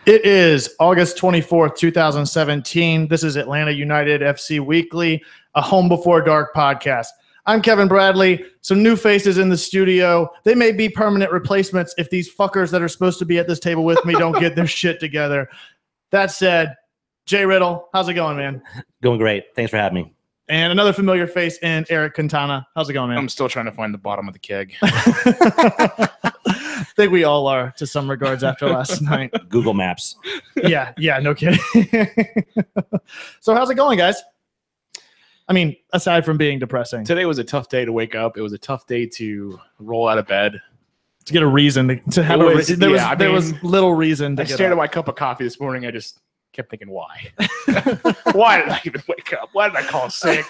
It is August 24th, 2017. This is Atlanta United FC Weekly, a Home Before Dark podcast. I'm Kevin Bradley. Some new faces in the studio. They may be permanent replacements if these fuckers that are supposed to be at this table with me don't get their shit together. That said, Jay Riddle, how's it going, man? Going great. Thanks for having me. And another familiar face in Eric Quintana. How's it going, man? I'm still trying to find the bottom of the keg. I think we all are to some regards after last night. Google Maps. Yeah, no kidding. So how's it going, guys? I mean, aside from being depressing. Today was a tough day to wake up. It was a tough day to roll out of bed. To get a reason to have a reason. There was little reason to I stared at my cup of coffee this morning. I just kept thinking, why? Why did I even wake up? Why did I call sick?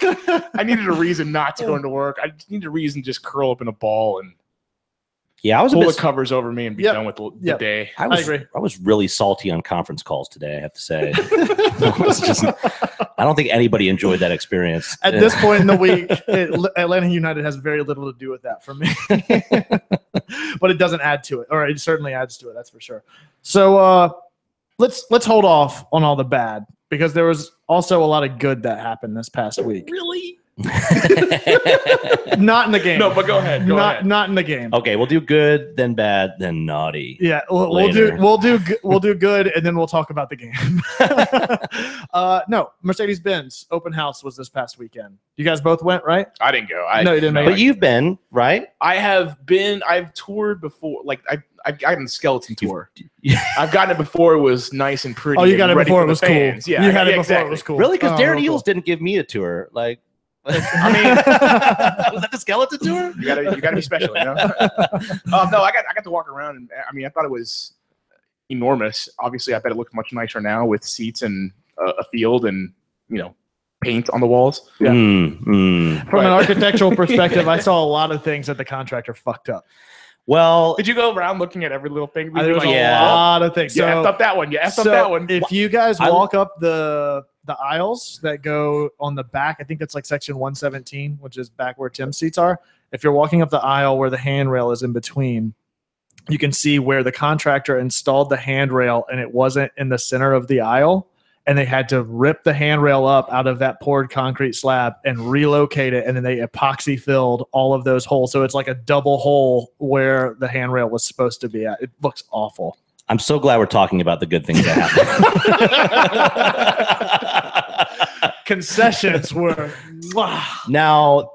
I needed a reason not to go into work. I needed a reason to just curl up in a ball and I was pull the covers over me and be done with the day. I agree. I was really salty on conference calls today, I have to say. I don't think anybody enjoyed that experience. At this point in the week, Atlanta United has very little to do with that for me. But it doesn't add to it, or it certainly adds to it, that's for sure. So let's hold off on all the bad, because there was also a lot of good that happened this past week. Really? Not in the game. No, but go ahead. Not in the game. Okay, we'll do good, then bad, then naughty. Yeah, we'll do good, and then we'll talk about the game. No, Mercedez Benz open house was this past weekend. You guys both went, right? I didn't go. No, you didn't. But you've been, right? I've toured before. Like I've gotten the skeleton tour. I've gotten it before it was nice and pretty. Oh, you got it before it was cool. Yeah, you had it before it was cool. Really? Because Darren Eels cool. didn't give me a tour. Like, I mean, was that the skeleton tour? You gotta be special, you know. No, I got to walk around, and I mean, I thought it was enormous. Obviously, I bet it looked much nicer now with seats and a field and paint on the walls. Yeah. From an architectural perspective, I saw a lot of things that the contractor fucked up. Well, did you go around looking at every little thing? There was a lot of things. You effed up that one. You effed up that one. If you guys walk up the aisles that go on the back, I think that's like section 117, which is back where Tim's seats are. If you're walking up the aisle where the handrail is in between, you can see where the contractor installed the handrail and it wasn't in the center of the aisle. And they had to rip the handrail up out of that poured concrete slab and relocate it. And then they epoxy filled all of those holes. So it's like a double hole where the handrail was supposed to be at. It looks awful. I'm so glad we're talking about the good things that happened. Concessions were now.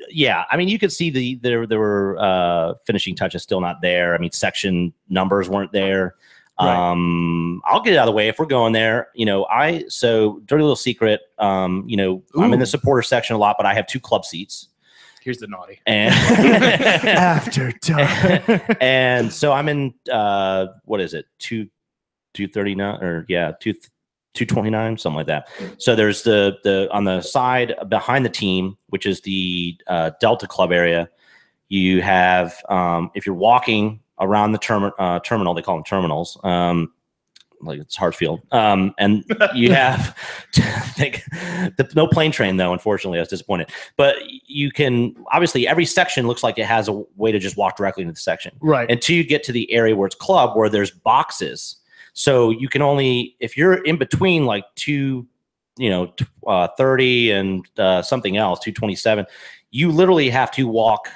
Yeah, I mean, you could see there were finishing touches still not there. I mean, section numbers weren't there. Right. I'll get it out of the way if we're going there. So dirty little secret. I'm in the supporter section a lot, but I have 2 club seats. Here's the naughty. And after dark. And so I'm in what is it? 239 or 229, something like that. So there's the on the side behind the team, which is the Delta Club area. You have if you're walking around the terminal, they call them terminals, like it's Hartsfield. And you have no plane train, though, unfortunately. I was disappointed. But you can, obviously, every section looks like it has a way to just walk directly into the section. Right. Until you get to the area where it's club, where there's boxes. So you can only, if you're in between like 230 and something else, 227, you literally have to walk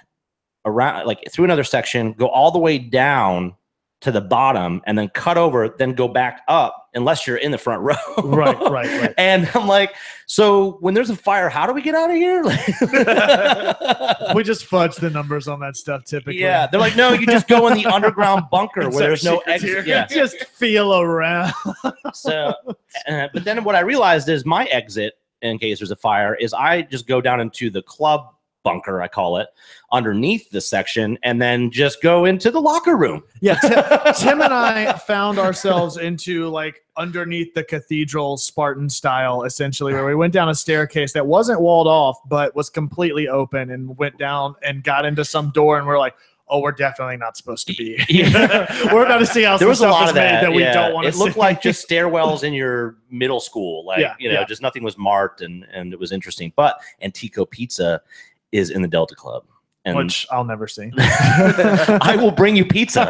around, like through another section, go all the way down to the bottom, and then cut over, then go back up, unless you're in the front row. Right. And I'm like, so when there's a fire, how do we get out of here? We just fudge the numbers on that stuff typically. Yeah, they're like, no, you just go in the underground bunker where there's no exit. Yeah. Just feel around. So, but then what I realized is my exit, in case there's a fire, is I just go down into the club bunker, I call it, underneath the section, and then just go into the locker room. Yeah, Tim and I found ourselves into like underneath the cathedral Spartan style, essentially, where we went down a staircase that wasn't walled off, but was completely open, and went down and got into some door, and we're like, oh, we're definitely not supposed to be. We're about to see how there was a lot of that we don't want to see. It looked like just stairwells in your middle school. Like, just nothing was marked, and it was interesting. But Antico Pizza is in the Delta Club. And which I'll never see. I will bring you pizza.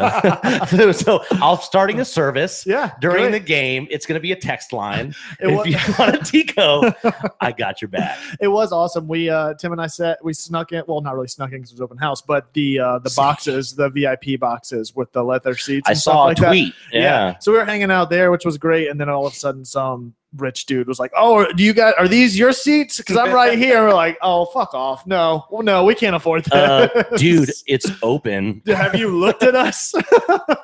so I'll starting a service during the game. It's going to be a text line. If you want a Tico, I got your back. It was awesome. We Tim and I we snuck in. Well, not really snuck in because it was open house, but the boxes, the VIP boxes with the leather seats. I and saw stuff a like tweet. That. Yeah. So we were hanging out there, which was great, and then all of a sudden some rich dude was like, "Oh, are these your seats? Because I'm right here." We're like, "Oh, fuck off! No, we can't afford that, dude. It's open. Have you looked at us?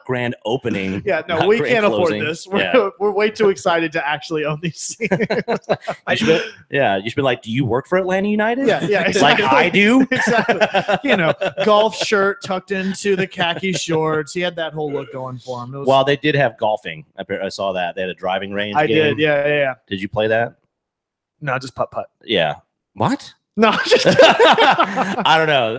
Grand opening. Yeah, no, we can't closing. afford this. We're way too excited to actually own these seats." You should be like, "Do you work for Atlanta United?" Yeah, exactly. Like I do. Exactly. Golf shirt tucked into the khaki shorts. He had that whole look going for him. Well, they did have golfing. I saw that they had a driving range. I game. did. Yeah. Did you play that? No, just putt. Yeah. What? No, just I don't know.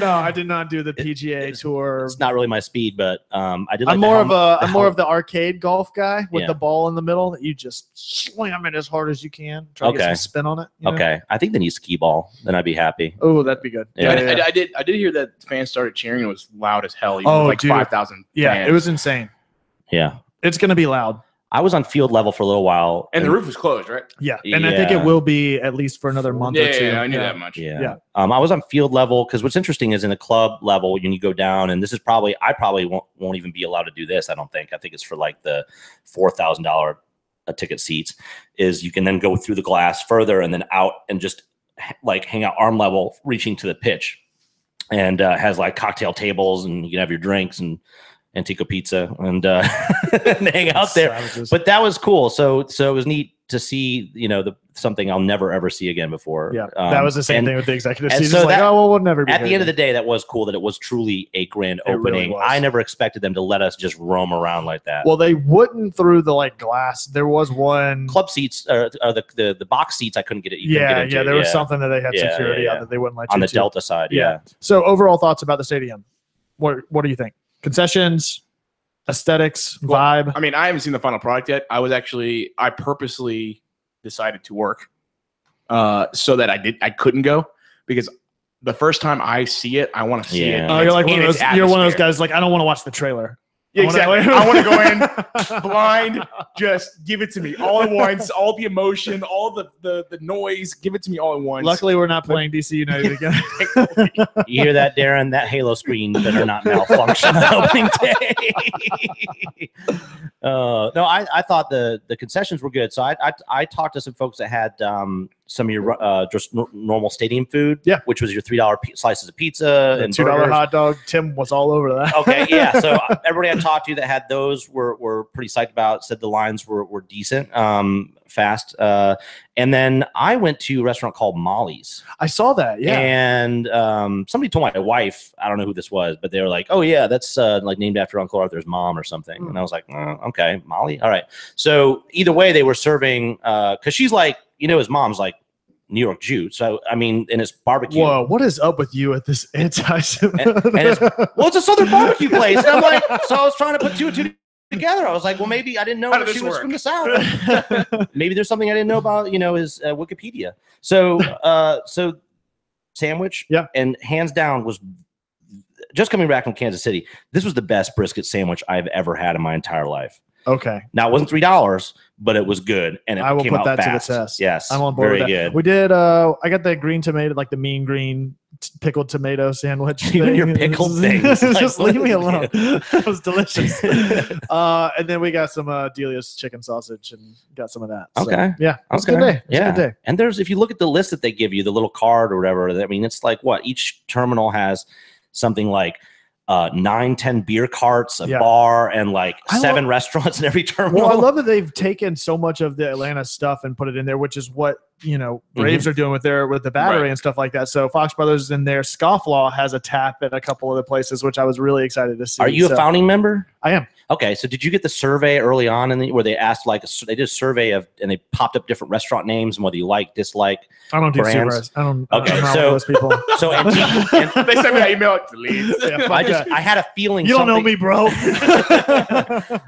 No, I did not do the PGA Tour. It's not really my speed, but I did. Like I'm more of the arcade golf guy with the ball in the middle that you just slam it as hard as you can. Try to get some spin on it. Okay, I think they need skee ball. Then I'd be happy. Oh, that'd be good. Yeah, I did hear that fans started cheering. It was loud as hell. Even like 5,000. Yeah, fans. it was insane. Yeah, it's gonna be loud. I was on field level for a little while. And the roof was closed, right? Yeah. And I think it will be at least for another month or two. Yeah, I knew that much. Yeah. I was on field level because what's interesting is in the club level, when you go down, and this is I probably won't even be allowed to do this, I don't think. I think it's for like the $4,000 ticket seats, is you can then go through the glass further and then out and just like hang out arm level, reaching to the pitch. And has like cocktail tables and you can have your drinks and Antico pizza and hang out there. Savages. But that was cool. So it was neat to see, something I'll never ever see again before. Yeah, that was the same thing with the executive seat. So we'll never be at the end of the day, that was cool that it was truly a grand opening. Really, I never expected them to let us just roam around like that. Well, they wouldn't through the glass. There was one club seats, the box seats. I couldn't get it. There was something that they had security on that they wouldn't let you on the Delta side. Yeah. So overall thoughts about the stadium? What do you think? Concessions, aesthetics, vibe. I mean, I haven't seen the final product yet. I purposely decided to work so that I couldn't go, because the first time I see it, I want to see it. Oh, you're one of those guys like, I don't want to watch the trailer. Yeah, exactly. I want to go in blind. Just give it to me all at once. All the emotion, all the noise. Give it to me all at once. Luckily, we're not playing DC United again. You hear that, Darren? That Halo screen better not malfunction on opening day. No, I thought the concessions were good. So I talked to some folks that had some of your just normal stadium food. Yeah, which was your $3 slices of pizza and $2 hot dog. Tim was all over that. Okay, yeah. So everybody I talked to that had those were pretty psyched about. Said the lines were decent, fast. And then I went to a restaurant called Molly's. I saw that. Yeah. And somebody told my wife, I don't know who this was, but they were like, "Oh yeah, that's like named after Uncle Arthur's mom or something." And I was like, "Okay, Molly, all right." So either way, they were serving because she's like, his mom's like New York Jew. So, I mean, and it's barbecue. Whoa, what is up with you at this anti-Semitic? It's a Southern barbecue place. And I'm like, so I was trying to put two and two together. I was like, well, maybe I didn't know that she was from the South. Maybe there's something I didn't know about, his Wikipedia. So sandwich. Yeah. And hands down was just coming back from Kansas City. This was the best brisket sandwich I've ever had in my entire life. Okay. Now it wasn't $3, but it was good, and I will came put out that fast. to the test. Yes, I'm on board with that. Good. We did. I got the green tomato, like the mean green pickled tomato sandwich. Even your pickled things, just leave me alone. It was delicious. And then we got some Delia's chicken sausage and got some of that. So, okay. Yeah, it was a good day. Yeah. A good day. And if you look at the list that they give you, the little card or whatever, I mean, it's like each terminal has something like 9-10 beer carts, a bar, and like 7 restaurants in every terminal. Well, I love that they've taken so much of the Atlanta stuff and put it in there, which is what Braves are doing with the battery and stuff like that. So Fox Brothers is in there. Scofflaw has a tap at a couple of the places, which I was really excited to see. Are you a founding member? I am. Okay, so did you get the survey early on, where they asked they did a survey and they popped up different restaurant names and whether you like, dislike? I don't do brands? surveys. I don't. Okay, I'm not so one of those people. So Antigua, They sent me that email. Delete. Yeah, I had a feeling you don't know something- me, bro.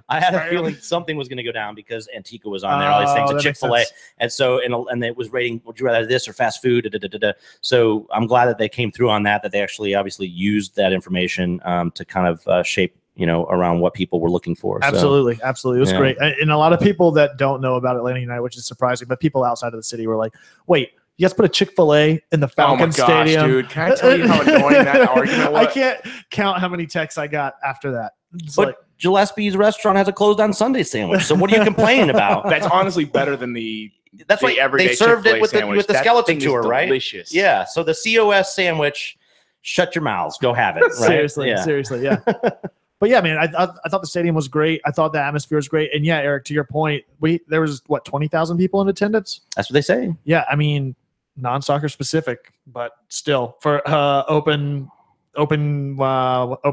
I had a feeling something was going to go down because Antigua was on there, all these things, and that makes Chick-fil-A, sense. and so and it was rating. Would you rather this or fast food? Da, da, da, da. So I'm glad that they came through on that. That they actually obviously used that information to kind of shape around what people were looking for. Absolutely. It was Yeah. great. And a lot of people that don't know about Atlanta United, which is surprising, but people outside of the city were like, wait, you guys put a Chick-fil-A in the Falcon Stadium? Dude, can I tell you how annoying that argument was? I can't count how many texts I got after that. It's But like, Gillespie's restaurant has a closed on Sunday sandwich. So what are you complaining about? That's honestly better than That's why everyday they served it Chick-fil-A with the sandwich. skeleton That thing is tour, right? Delicious. Yeah. So the COS sandwich, shut your mouths, go have it. Right? seriously, Yeah. seriously, yeah. But yeah, man, I thought the stadium was great. I thought the atmosphere was great. And yeah, Eric, to your point, there was 20,000 people in attendance. That's what they say. Yeah, I mean, non-soccer specific, but still for open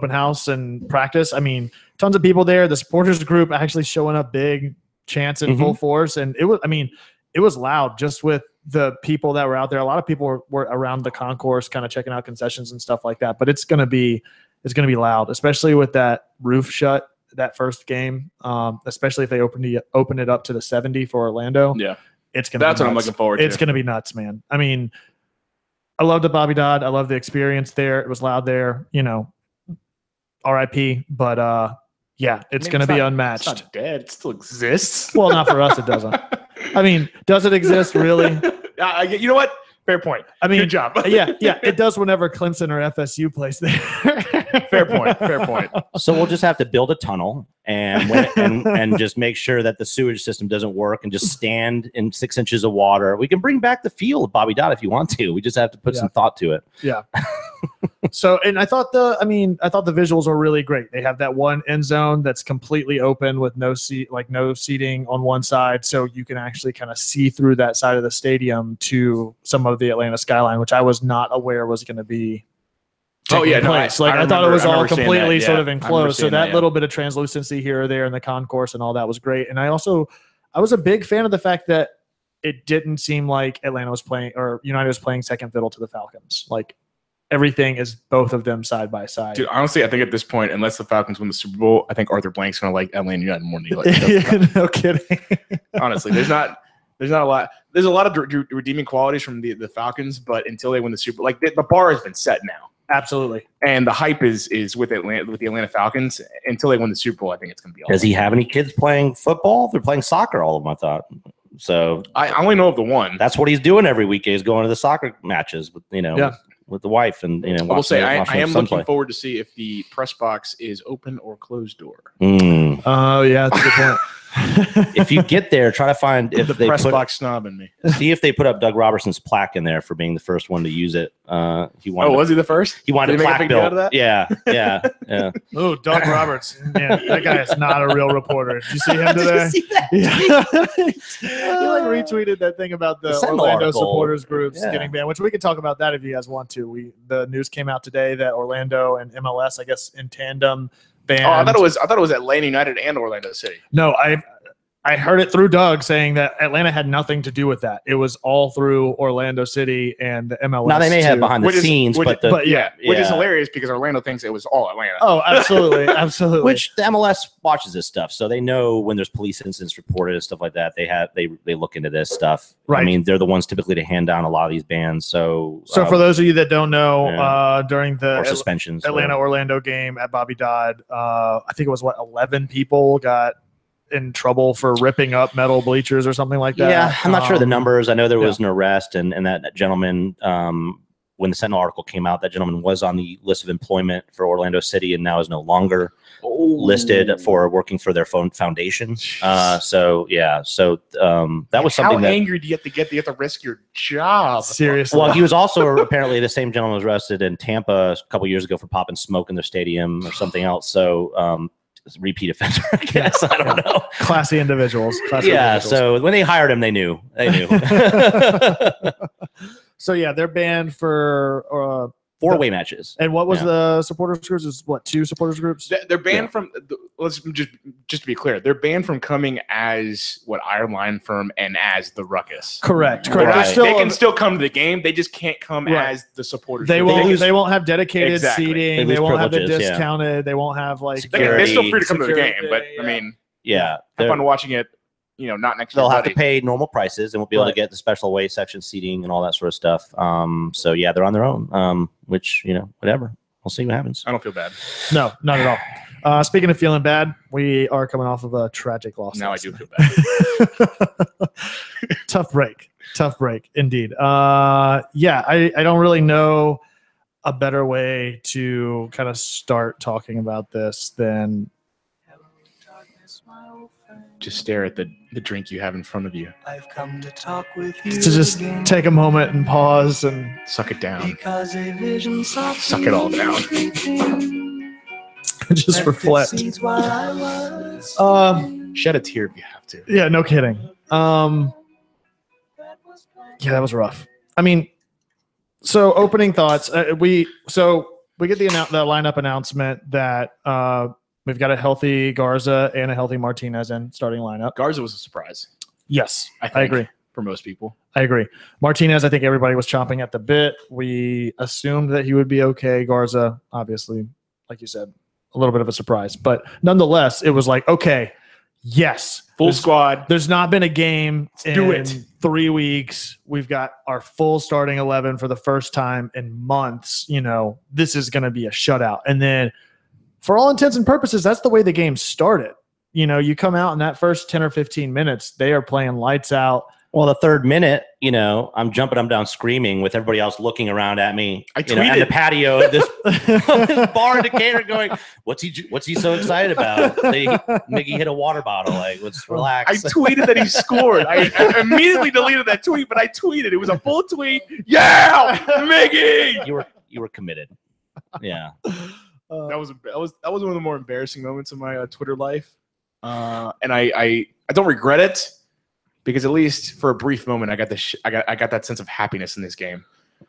house and practice. I mean, tons of people there. The supporters group actually showing up big, chants in full force, and it was loud just with the people that were out there. A lot of people were around the concourse, kind of checking out concessions and stuff like that. But it's gonna be loud, especially with that roof shut that first game. Especially if they open it up to the 70 for Orlando. Yeah. It's gonna. That's be what I'm nuts. looking forward to. It's gonna be nuts, man. I mean, I love the Bobby Dodd. I love the experience there. It was loud there. R.I.P. But yeah, it's gonna be unmatched. It's not dead. It still exists. Well, not for us. It doesn't. I mean, does it exist really? You know what? Fair point. I mean, good job. yeah, it does whenever Clemson or FSU plays there. Fair point. Fair point. So we'll just have to build a tunnel and just make sure that the sewage system doesn't work and just stand in 6 inches of water. We can bring back the feel of Bobby Dodd if you want to. We just have to put some thought to it. Yeah. So, and I thought the visuals are really great. They have that one end zone that's completely open with no seating on one side, so you can actually kind of see through that side of the stadium to some of the Atlanta skyline, which I was not aware was going to be. Place. I thought it was all completely sort of enclosed. So that little bit of translucency here or there in the concourse and all that was great. And I was a big fan of the fact that it didn't seem like Atlanta was playing or United was playing second fiddle to the Falcons. Like everything is both of them side by side. Dude, honestly, I think at this point, unless the Falcons win the Super Bowl, I think Arthur Blank's going to like Atlanta United more than he likes. No kidding. Honestly, there's not a lot. There's a lot of redeeming qualities from the Falcons, but until they win the Super Bowl, the bar has been set now. Absolutely. And the hype is with the Atlanta Falcons until they win the Super Bowl. I think it's going to be. Does he have any kids playing football? They're playing soccer, all of them, I thought. So I only know of the one. That's what he's doing every weekend. He's going to the soccer matches with with the wife and I will say I am looking forward to see if the press box is open or closed door. Oh yeah, that's a good point. If you get there, try to find if the they press put, box snobbing me. See if they put up Doug Robertson's plaque in there for being the first one to use it. Was he the first? He wanted Did a he make a plaque big deal built. out of that? Yeah. Oh, Doug Roberts. Man, that guy is not a real reporter. Did you see him today? Yeah. He retweeted that thing about the Orlando supporters groups getting banned, which we can talk about that if you guys want to. The news came out today that Orlando and MLS, I guess, in tandem banned. Oh, I thought it was Atlanta United and Orlando City. No, I heard it through Doug saying that Atlanta had nothing to do with that. It was all through Orlando City and the MLS. Now they may have behind the scenes, which is hilarious because Orlando thinks it was all Atlanta. Oh, absolutely, absolutely. Which the MLS watches this stuff, so they know when there's police incidents reported and stuff like that. They look into this stuff. Right. I mean, they're the ones typically to hand down a lot of these bans. So for those of you that don't know, during the suspensions, Atlanta Orlando game at Bobby Dodd, I think it was 11 people got in trouble for ripping up metal bleachers or something like that. Yeah, I'm not sure the numbers. I know there was an arrest, and that gentleman, when the Sentinel article came out, that gentleman was on the list of employment for Orlando City and now is no longer listed for working for their foundation. That was something. How angry do you have to get? Do you have to risk your job? Seriously. Well, he was also apparently the same gentleman was arrested in Tampa a couple years ago for popping smoke in their stadium or something else. So, repeat offender, I guess. I don't know. Classy individuals. So when they hired him, they knew. So yeah, they're banned for 4-way matches. And what was the supporters groups? Is what, 2 supporters groups? They're banned from. Let's just to be clear, they're banned from coming as Iron Lion Firm and as the Ruckus. Correct. Right. They can still come to the game. They just can't come as the supporters. They won't have dedicated seating. They won't have the discounted. Yeah. They won't have like. They're still free to come to the game, but I mean, have fun watching it. Not next. They'll have to pay normal prices, and we'll be able to get the special away section seating and all that sort of stuff. So yeah, they're on their own. Which whatever. We'll see what happens. I don't feel bad. No, not at all. Speaking of feeling bad, we are coming off of a tragic loss. Now I do feel bad. Tough break indeed. I don't really know a better way to kind of start talking about this than just stare at the drink you have in front of you. I've come to talk with you. To just take a moment and pause and suck it down. Because a vision suck it all down. Just reflect. Shed a tear if you have to. Yeah, no kidding. Yeah, that was rough. I mean, so opening thoughts. We get the lineup announcement that we've got a healthy Garza and a healthy Martinez in starting lineup. Garza was a surprise. Yes, I agree. For most people. I agree. Martinez, I think everybody was chomping at the bit. We assumed that he would be okay. Garza, obviously, like you said, a little bit of a surprise. But nonetheless, it was like, okay, yes. Full squad. There's not been a game do in it. 3 weeks. We've got our full starting 11 for the first time in months. This is going to be a shutout. And then for all intents and purposes, that's the way the game started. You come out in that first 10 or 15 minutes, they are playing lights out. Well, the third minute, I'm jumping up down screaming with everybody else looking around at me. I tweeted at the patio at this bar in Decatur going, what's he so excited about? Mickey hit a water bottle. Like, let's relax. I tweeted that he scored. I immediately deleted that tweet, but I tweeted. It was a full tweet. Yeah, Mickey! You were committed. Yeah. That was one of the more embarrassing moments of my Twitter life. And I don't regret it. Because at least for a brief moment, I got that sense of happiness in this game.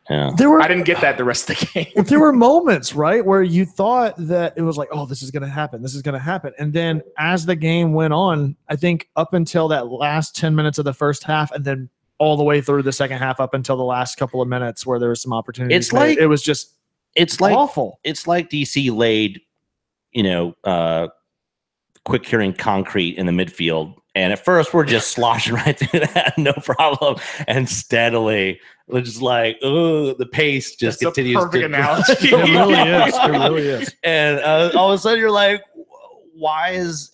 Yeah. I didn't get that the rest of the game. There were moments, right, where you thought that it was like, oh, this is going to happen. This is going to happen. And then as the game went on, I think up until that last 10 minutes of the first half, and then all the way through the second half up unll the last couple of minutes where there was some opportunities. It was just awful. It's like DC laid, quick curing concrete in the midfield. And at first, we're just sloshing right through that, no problem. And steadily, we're just like, oh, the pace just continues. That's a perfect analogy. It really is. And all of a sudden, you're like, why is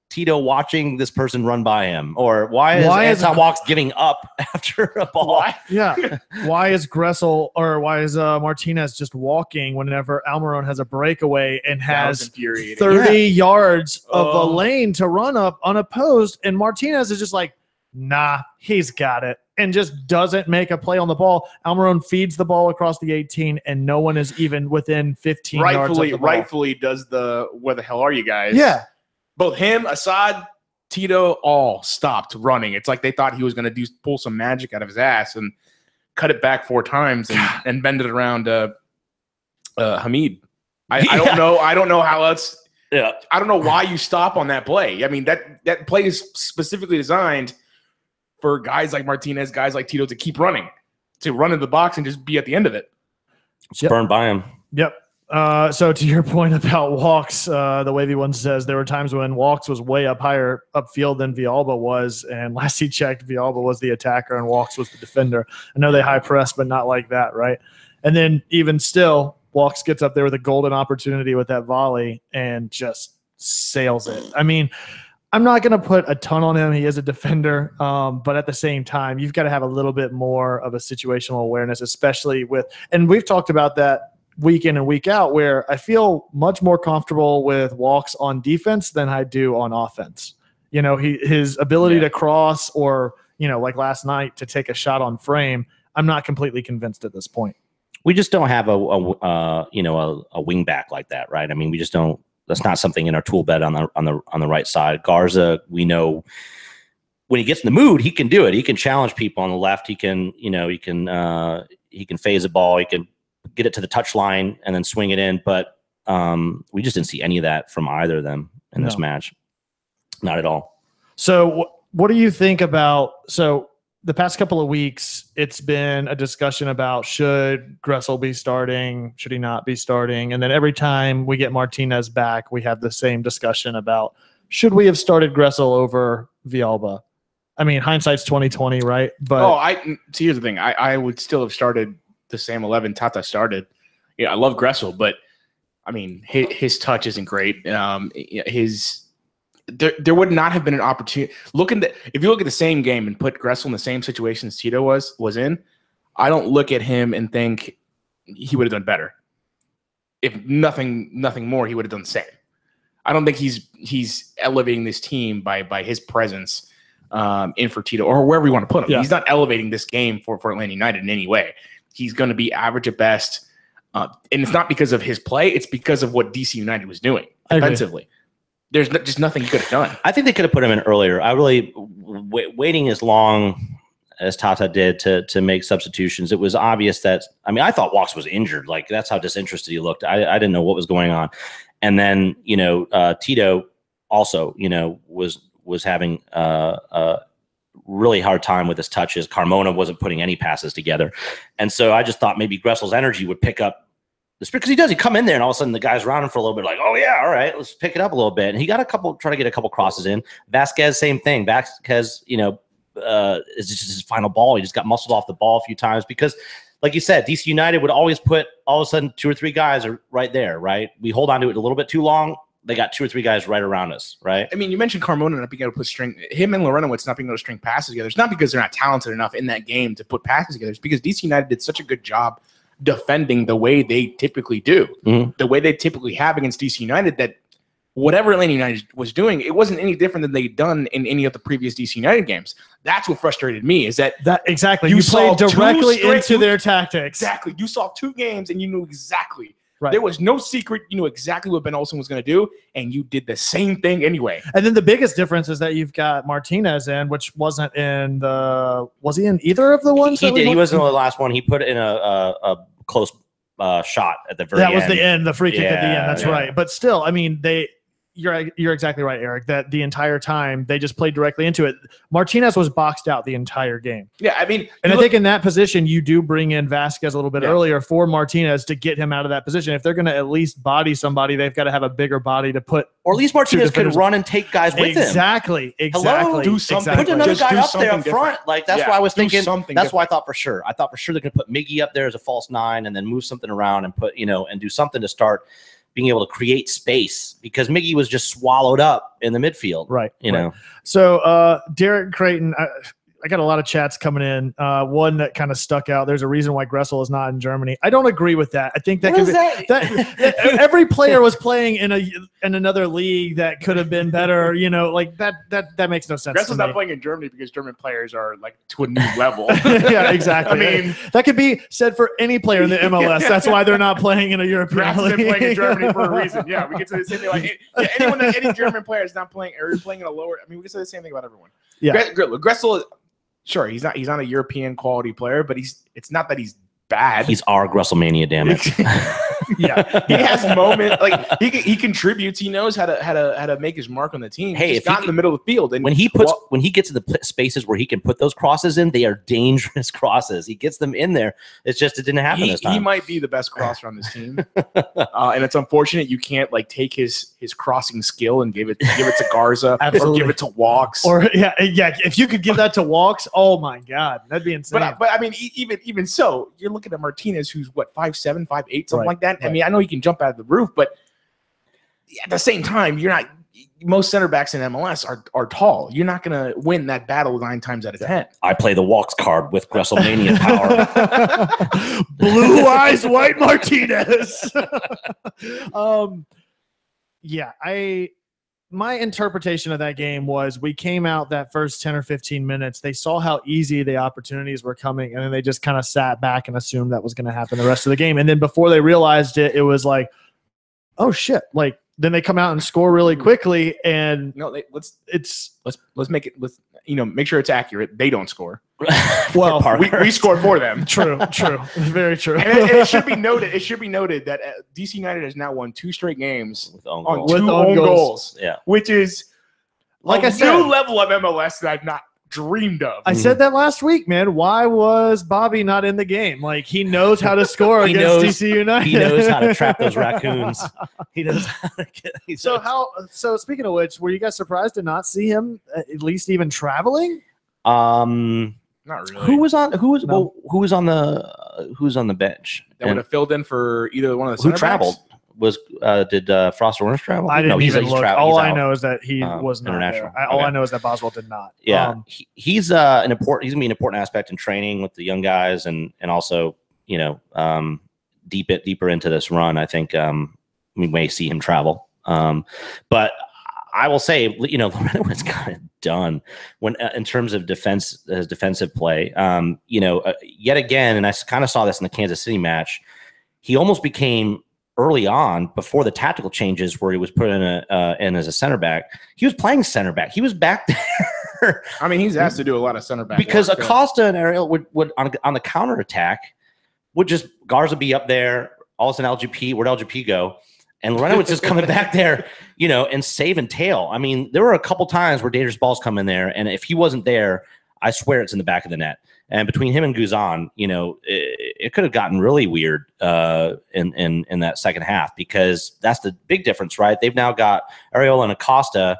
Tito watching this person run by him? Or why is Anton Walks giving up after a ball? Yeah. Why is Gressel or why is Martinez just walking whenever Almiron has a breakaway and has 30 yards of a lane to run up unopposed, and Martinez is just like, nah, he's got it, and just doesn't make a play on the ball. Almiron feeds the ball across the 18, and no one is even within 15 yards of the ball. Rightfully does the where the hell are you guys? Yeah. Both him, Assad, Tito, all stopped running. It's like they thought he was going to pull some magic out of his ass and cut it back 4 times and bend it around Hamid. I don't know. I don't know how else. Yeah. I don't know why you stop on that play. I mean, that play is specifically designed for guys like Martinez, guys like Tito to keep running, to run in the box and just be at the end of it. Burned by him. Yep. So to your point about Walks, the Wavy One says there were times when Walks was way up higher upfield than Villalba was, and last he checked, Villalba was the attacker and Walks was the defender. I know they high press, but not like that, right? And then even still, Walks gets up there with a golden opportunity with that volley and just sails it. I mean, I'm not going to put a ton on him. He is a defender, but at the same time, you've got to have a little bit more of a situational awareness, especially with – and we've talked about that week in and week out, where I feel much more comfortable with Walks on defense than I do on offense. His ability to cross or, like last night to take a shot on frame, I'm not completely convinced at this point. We just don't have a wing back like that, right? I mean, we just don't. That's not something in our tool belt on the right side. Garza, we know when he gets in the mood, he can do it. He can challenge people on the left. He can phase a ball. He can get it to the touch line and then swing it in. But we just didn't see any of that from either of them in this match. Not at all. So what do you think about the past couple of weeks, it's been a discussion about should Gressel be starting, should he not be starting? And then every time we get Martinez back, we have the same discussion about should we have started Gressel over Villalba? I mean, hindsight's 2020, right? But see, here's the thing. I would still have started the same 11 Tata started. Yeah, I love Gressel, but I mean, his touch isn't great. There would not have been an opportunity. If you look at the same game and put Gressel in the same situation as Tito was in, I don't look at him and think he would have done better. If nothing more, he would have done the same. I don't think he's elevating this team by his presence in for Tito or wherever you want to put him. Yeah. He's not elevating this game for Atlanta United in any way. He's going to be average at best, and it's not because of his play. It's because of what DC United was doing defensively. There's just nothing he could have done. I think they could have put him in earlier. I really waiting as long as Tata did to make substitutions. It was obvious that I thought Walks was injured. Like that's how disinterested he looked. I didn't know what was going on. And then Tito also was having a really hard time with his touches. Carmona wasn't putting any passes together, and so I just thought maybe Gressel's energy would pick up. Because he does. He come in there and all of a sudden the guy's around him for a little bit like, oh, yeah, all right, let's pick it up a little bit. And he got trying to get a couple crosses in. Vasquez, same thing. Vasquez, is just his final ball. He just got muscled off the ball a few times because, like you said, DC United would always put all of a sudden 2 or 3 guys are right there, right? We hold on to it a little bit too long. They got 2 or 3 guys right around us, right? I mean, you mentioned Carmona not being able to put him and Lorenowitz not being able to string passes together. It's not because they're not talented enough in that game to put passes together. It's because DC United did such a good job defending the way they typically do, the way they typically have against DC United, that whatever Atlanta United was doing, it wasn't any different than they'd done in any of the previous DC United games. That's what frustrated me is that exactly you played directly into their tactics. Exactly. You saw 2 games and you knew exactly. Right. There was no secret. You knew exactly what Ben Olsen was going to do, and you did the same thing anyway. And then the biggest difference is that you've got Martinez in, which wasn't in was he in either of the ones? He did. He wasn't in the last one. He put in a close shot at the very end. That was the end, the free kick at the end. That's right. But still, I mean, you're exactly right, Eric, that the entire time they just played directly into it. Martinez was boxed out the entire game. Yeah, I mean, and I think in that position, you do bring in Vasquez a little bit earlier for Martinez to get him out of that position. If they're going to at least body somebody, they've got to have a bigger body to put. Or at least Martinez could run and take guys with him. Exactly. Hello? Do something. Put another guy up there up front. Like that's why I was thinking. That's why I thought for sure. I thought for sure they're going to put Miggy up there as a false 9 and then move something around and put and do something to start being able to create space because Miggy was just swallowed up in the midfield. Right. You know. So Derek Creighton, I got a lot of chats coming in. One that kind of stuck out. There's a reason why Gressel is not in Germany. I don't agree with that. I think that could be that every player was playing in another league that could have been better. Like that makes no sense. Gressel's not playing in Germany because German players are like to a new level. Yeah, exactly. I mean, that could be said for any player in the MLS. Yeah. That's why they're not playing in a European league. Been playing in Germany for a reason. Yeah, we could say the same thing. Like any German player is not playing or playing in a lower. I mean, we can say the same thing about everyone. Yeah, Gressel. Sure, he's not a European quality player, but it's not that he's bad. He's our Gresslemania, damn it. Yeah, he has moments like he contributes. He knows how to make his mark on the team. Hey, he's not in the middle of the field, and when he gets in the spaces where he can put those crosses in, they are dangerous crosses. He gets them in there. It's just it didn't happen this time. He might be the best crosser on this team, and it's unfortunate you can't like take his crossing skill and give it to Garza or give it to Walks. Or yeah. If you could give that to Walks, oh my God, that'd be insane. But I mean, even so, you're looking at Martinez, who's what 5'7", 5'8", something like that. I mean, I know he can jump out of the roof, but at the same time, you're not. Most center backs in MLS are tall. You're not going to win that battle 9 times out of 10. I play the Walks card with Gresslemania power. Blue eyes, white Martinez. My interpretation of that game was we came out that first 10 or 15 minutes. They saw how easy the opportunities were coming, and then they just kind of sat back and assumed that was going to happen the rest of the game. And then before they realized it, it was like, oh shit! Like then they come out and score really quickly, and let's make it. Make sure it's accurate. They don't score. Well, we scored for them. True, very true. And it should be noted. It should be noted that DC United has now won 2 straight games With own on goals. 2 own goals. Yeah. Which is Like a I said, new level of MLS that I've not dreamed of. I said that last week, man. Why was Bobby not in the game? Like, he knows how to score He against knows- DC United. He knows how to trap those raccoons. He knows how to get. So speaking of which, were you guys surprised to not see him at least even traveling? Not really. Who was on the bench? that would And have filled in for either one of the who center traveled? backs? Was did Frost Orange travel? I didn't no, even look. All I out. know is that he was not international. there. All Okay. I know is that Boswell did not. Yeah, he's an important. He's gonna be an important aspect in training with the young guys, and also deeper into this run. I think we may see him travel. But I will say, Loretta was kind of done when in terms of his defensive play. Yet again, and I kind of saw this in the Kansas City match. He almost became early on, before the tactical changes, where he was put in as a center back. He was playing center back. He was back there. I mean, he's asked to do a lot of center back because work, Acosta and Ariel would on the counter attack would just Garza be up there. All of a sudden, LGP, where'd LGP go? And Loretta was just coming back there, and save and tail. I mean, there were a couple times where dangerous balls come in there, and if he wasn't there, I swear it's in the back of the net. And between him and Guzan, it could have gotten really weird in that second half, because that's the big difference, right? They've now got Ariel and Acosta,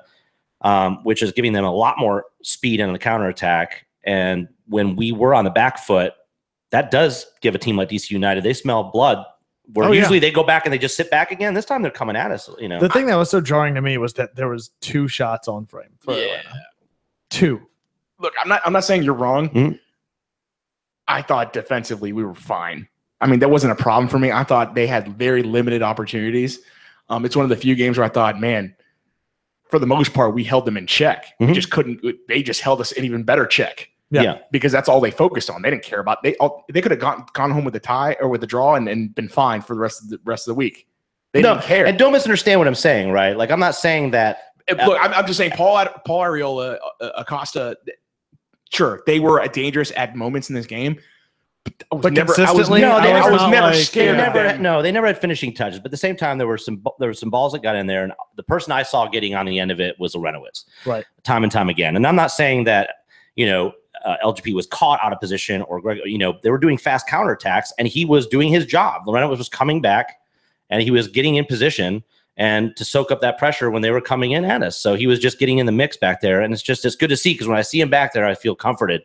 which is giving them a lot more speed on the counterattack. And when we were on the back foot, that does give a team like DC United, they smell blood. Where usually they go back and they just sit back again. This time they're coming at us. The thing that was so jarring to me was that there was 2 shots on frame for Atlanta. 2. Look, I'm not saying you're wrong. Mhm. I thought defensively we were fine. I mean, that wasn't a problem for me. I thought they had very limited opportunities. It's one of the few games where I thought, man, for the most part, we held them in check. We just couldn't. They just held us in even better check. Yeah. Because that's all they focused on. They didn't care about. They could have gone home with the tie or with the draw and been fine for the rest of the week. They didn't care. And don't misunderstand what I'm saying, right? Like, I'm not saying that. Look, I'm just saying Paul Arriola, Acosta. Sure, they were dangerous at moments in this game. But consistently, I was never like, scared. They never had finishing touches. But at the same time, there were some balls that got in there, and the person I saw getting on the end of it was Lorenowitz, right, time and time again. And I'm not saying that LGP was caught out of position, or they were doing fast counterattacks, and he was doing his job. Lorenowitz was coming back, and he was getting in position and to soak up that pressure when they were coming in at us. So he was just getting in the mix back there, and it's good to see, because when I see him back there, I feel comforted.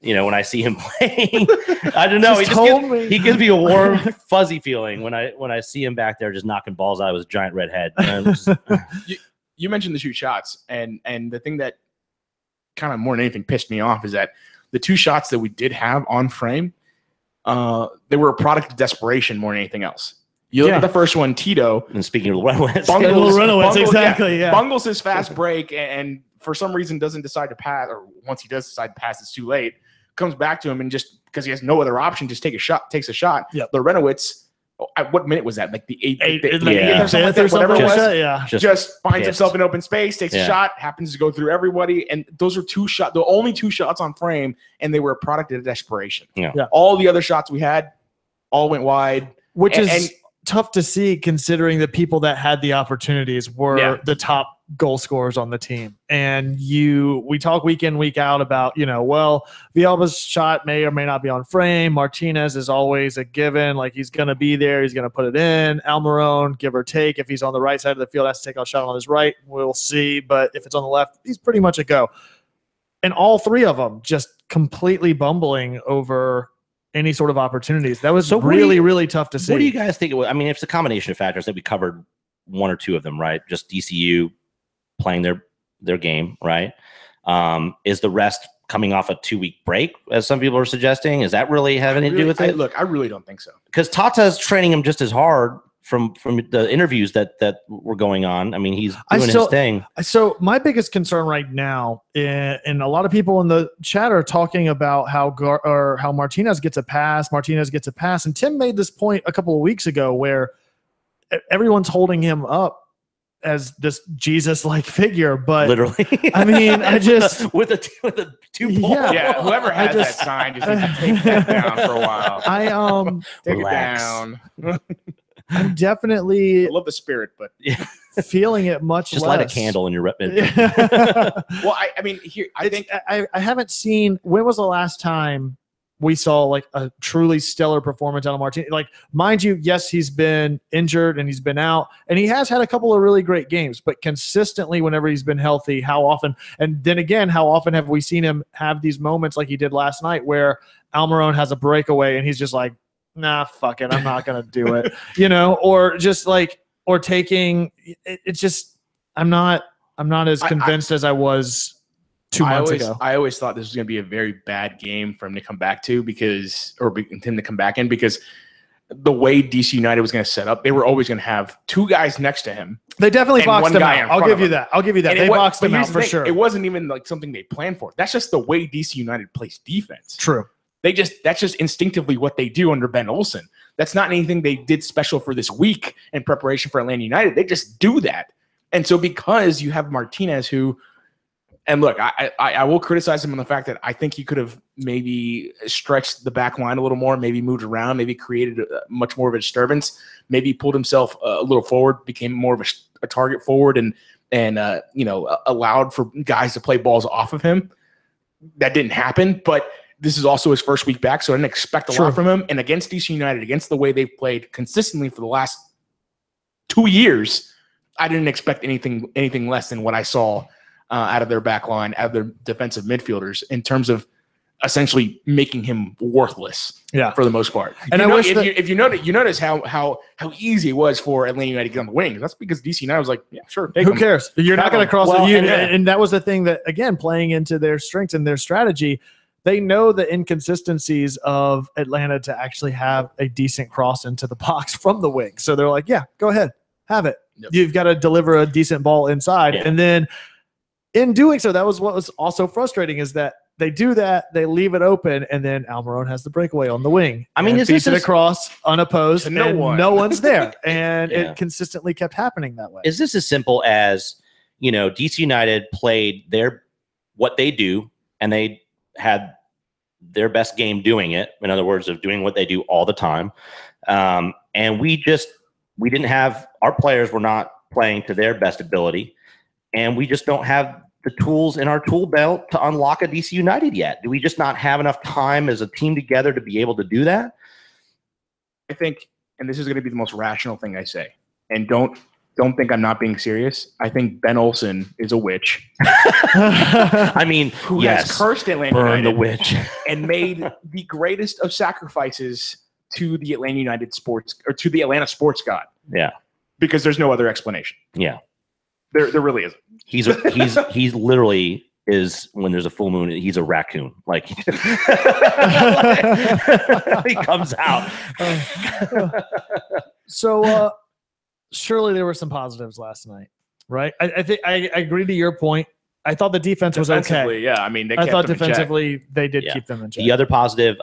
When I see him playing, I don't know. He gives me a warm, fuzzy feeling when I see him back there just knocking balls out of his giant red head. You mentioned the 2 shots, and the thing that kind of more than anything pissed me off is that the 2 shots that we did have on frame, they were a product of desperation more than anything else. You look at the first one, Tito. And speaking of Lorenowitz, bungles his fast break, and for some reason doesn't decide to pass, or once he does decide to pass, it's too late. Comes back to him, and just because he has no other option, just takes a shot. Yep. Lorenowitz, at what minute was that? Like the 8th or something whatever it was. Yeah. Just finds himself in open space, takes a shot, happens to go through everybody, and those are 2 shots, the only 2 shots on frame, and they were a product of desperation. Yeah. All the other shots we had all went wide, which is tough to see, considering the people that had the opportunities were the top goal scorers on the team. And we talk week in, week out about, Villalba's shot may or may not be on frame. Martinez is always a given. Like, he's going to be there. He's going to put it in. Almiron, give or take, if he's on the right side of the field, has to take a shot on his right. We'll see. But if it's on the left, he's pretty much a go. And all 3 of them just completely bumbling over any sort of opportunities. That was really tough to see. What do you guys think? I mean, it's a combination of factors that we covered 1 or 2 of them, right? Just DCU playing their game, right? Is the rest coming off a 2-week break, as some people are suggesting? Is that really having to do with it? Look, I really don't think so. Because Tata's training him just as hard from the interviews that were going on. I mean, he's doing his thing. So my biggest concern right now, and a lot of people in the chat are talking about how Martinez gets a pass. And Tim made this point a couple of weeks ago where everyone's holding him up as this Jesus-like figure, but Literally. I mean, I just with a 2 pole. Yeah, whoever has that sign just needs to take that down for a while. Take Relax. it down. I'm I definitely love the spirit, but feeling it much Just less. light a candle in your well, I mean, here I think I haven't seen. When was the last time we saw like a truly stellar performance out of Martinez? Like, mind you, yes, he's been injured and he's been out, and he has had a couple of really great games, but consistently, whenever he's been healthy, how often? And then again, how often have we seen him have these moments like he did last night, where Almiron has a breakaway and he's just like, nah, fuck it, I'm not gonna do it, or just like, or taking. It's just, I'm not as convinced as I was 2 months ago. I always thought this was going to be a very bad game for him to come back to him to come back in because the way DC United was going to set up, they were always going to have two guys next to him. They definitely and boxed one him guy in out. I'll front give of you him. that. I'll give you that. And They it wa- boxed but him out here's the for thing, sure. It wasn't even like something they planned for. That's just the way DC United plays defense. True. That's just instinctively what they do under Ben Olsen. That's not anything they did special for this week in preparation for Atlanta United. They just do that. And so because you have Martinez who, and look, I will criticize him on the fact that I think he could have maybe stretched the back line a little more, maybe moved around, maybe created much more of a disturbance, maybe pulled himself a little forward, became more of a target forward and allowed for guys to play balls off of him. That didn't happen, but this is also his first week back, so I didn't expect a lot from him. And against DC United, against the way they've played consistently for the last 2 years, I didn't expect anything less than what I saw out of their back line, out of their defensive midfielders, in terms of essentially making him worthless. For the most part. And if you notice how easy it was for Atlanta United to get on the wings. That's because DC United was like, yeah, sure. Who cares? You're not going to cross well, and that was the thing that, again, playing into their strengths and their strategy. They know the inconsistencies of Atlanta to actually have a decent cross into the box from the wing. So they're like, yeah, go ahead, have it. Yep. You've got to deliver a decent ball inside. And then in doing so, that was what was also frustrating, is that they do that, they leave it open, and then Almiron has the breakaway on the wing. I mean, feeds it across unopposed, and no one's there. And it consistently kept happening that way. Is this as simple as, DC United played what they do, and they had their best game doing it, in other words, of doing what they do all the time. And we didn't have, our players were not playing to their best ability, and we just don't have the tools in our tool belt to unlock a DC United yet. Do we just not have enough time as a team together to be able to do that? I think, and this is going to be the most rational thing I say, and don't think I'm not being serious. I think Ben Olsen is a witch. I mean, who has cursed Atlanta United the witch and made the greatest of sacrifices to the Atlanta United sports, or to the Atlanta sports god. Yeah. Because there's no other explanation. Yeah. There really isn't. He's literally is, when there's a full moon, he's a raccoon. Like he comes out. So surely there were some positives last night, right? I think I agree to your point. I thought the defense was okay. Yeah, I mean, I thought defensively they did keep them in check. The other positive,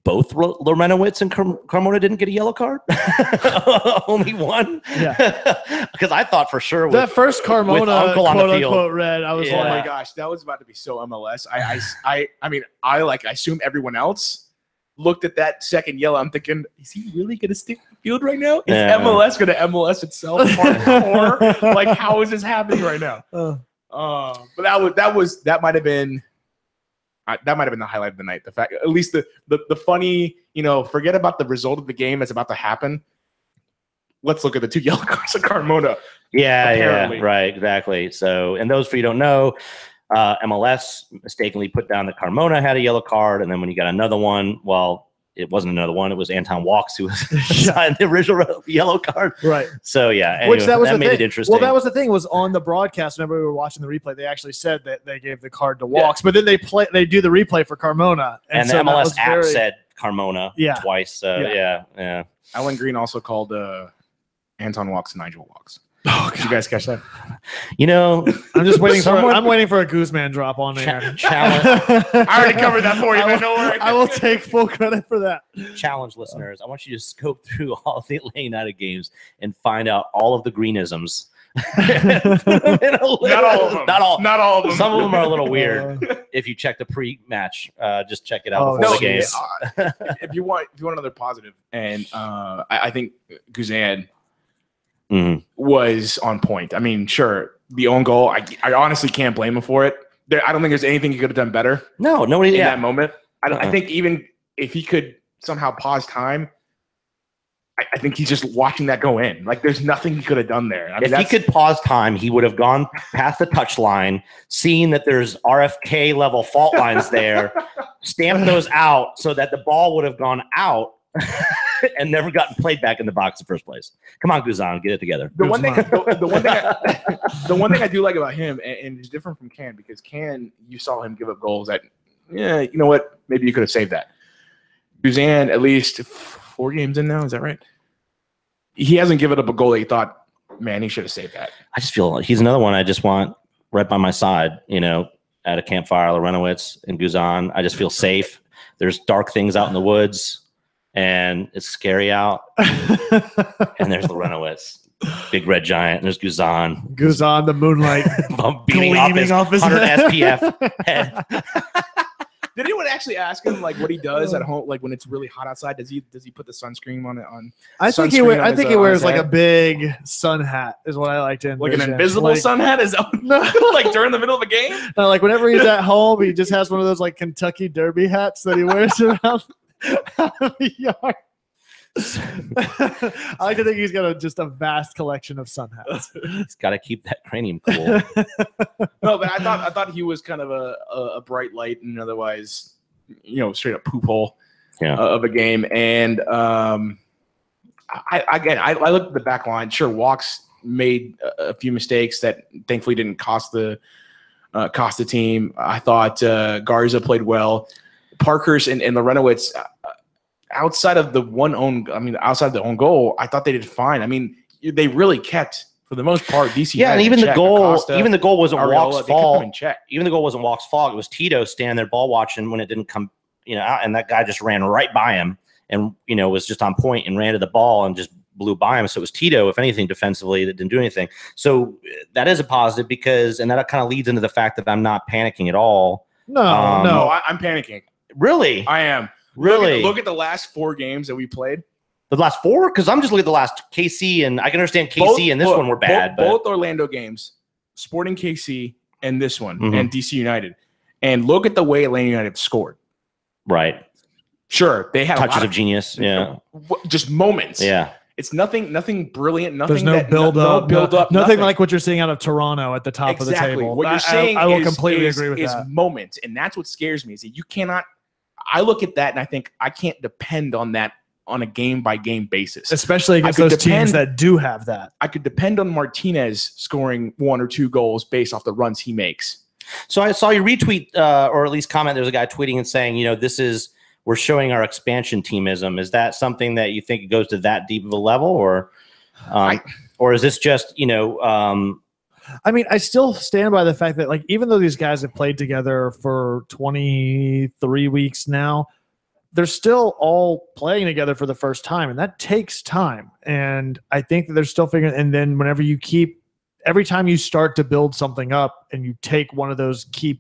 both Lorenowitz and Carmona didn't get a yellow card. Only one. Yeah. Because I thought for sure that first Carmona quote unquote red, I was oh like, my gosh, that was about to be so MLS. I mean, I assume everyone else looked at that second yellow. I'm thinking, is he really going to stick the field right now? Is MLS going to MLS itself hardcore? Like, how is this happening right now? But that might have been. That might have been the highlight of the night. The fact, at least the funny, forget about the result of the game that's about to happen. Let's look at the two yellow cards of Carmona. Yeah, right, exactly. So, and those for you don't know, MLS mistakenly put down that Carmona had a yellow card, and then when you got another one, well, it wasn't another one. It was Anton Walks who signed the original yellow card. Right. So yeah, anyway, which that made it interesting. Well, that was the thing, was on the broadcast. Whenever we were watching the replay, they actually said that they gave the card to Walks, but then they do the replay for Carmona, and so the MLS app said Carmona twice. So yeah. Alan Green also called Anton Walks Nigel Walks. Did you guys catch that? You know, I'm just waiting I'm waiting for a Guzman drop on there. challenge, I already covered that for you, man. Don't worry. I will take full credit for that. challenge listeners. I want you to scope through all the Atlanta United games and find out all of the greenisms. Not all of them. Not all of them. Some of them are a little weird. If you check the pre-match, just check it out before the game. If you want another positive, and I think Guzan was on point. I mean, sure, the own goal. I honestly can't blame him for it. I don't think there's anything he could have done better. No, nobody in that moment. I think even if he could somehow pause time, I think he's just watching that go in. Like, there's nothing he could have done there. I mean, if he could pause time, he would have gone past the touchline, seen that there's RFK level fault lines there, stamped those out so that the ball would have gone out and never gotten played back in the box in the first place. Come on, Guzan, get it together. The one thing I do like about him, and it's different from Can, because Can, you saw him give up goals that, yeah, you know what? Maybe you could have saved that. Guzan, at least 4 games in now, is that right? He hasn't given up a goal that he thought, man, he should have saved that. I just feel like he's another one I just want right by my side, you know, at a campfire, Lorenowitz and Guzan. I just feel safe. There's dark things out in the woods, and it's scary out. And there's Lorenowitz, big red giant, and there's Guzan. Guzan, the moonlight beaming off his 100 SPF head. Did anyone actually ask him like what he does at home, like when it's really hot outside? Does he put the sunscreen on it? I think he wears like a big sun hat, is what I like to envision. Like an invisible sun hat? Is that like during the middle of a game? No, like whenever he's at home, he just has one of those like Kentucky Derby hats that he wears around the yard. I like to think he's got just a vast collection of sun hats. He's got to keep that cranium cool. No, but I thought he was kind of a bright light, and otherwise, you know, straight up poop hole of a game. And I looked at the back line. Sure, Walks made a few mistakes that thankfully didn't cost the team. I thought Garza played well. Parkhurst and Lorenowitz. Outside of the outside the own goal, I thought they did fine. I mean, they really kept, for the most part, DC. Yeah, and even the goal wasn't Walk's fault. Even the goal wasn't Walk's fault. It was Tito standing there ball watching when it didn't come, you know, out, and that guy just ran right by him, and you know was just on point and ran to the ball and just blew by him. So it was Tito, if anything, defensively that didn't do anything. So that is a positive and that kind of leads into the fact that I'm not panicking at all. No, I'm panicking. Really, I am. Really? Look at the last 4 games that we played. The last 4? Because I'm just looking at the last KC, and I can understand KC and this one were bad. Both Orlando games, Sporting KC and this one, and DC United. And look at the way Atlanta United scored. Right. Sure, they had touches of genius. Yeah. Just moments. Yeah. It's nothing brilliant. There's no build up. Nothing like what you're seeing out of Toronto at the top of the table. What you're saying I will completely agree with that. Moments, and that's what scares me. Is that you cannot. I look at that and I think I can't depend on that on a game-by-game basis. Especially against those teams that do have that. I could depend on Martinez scoring 1 or 2 goals based off the runs he makes. So I saw you retweet or at least comment. There's a guy tweeting and saying, you know, we're showing our expansion teamism. Is that something that you think it goes to that deep of a level, or is this just, you know, I mean, I still stand by the fact that, like, even though these guys have played together for 23 weeks now, they're still all playing together for the first time, and that takes time. And I think that they're still figuring. And then whenever you every time you start to build something up, and you take one of those key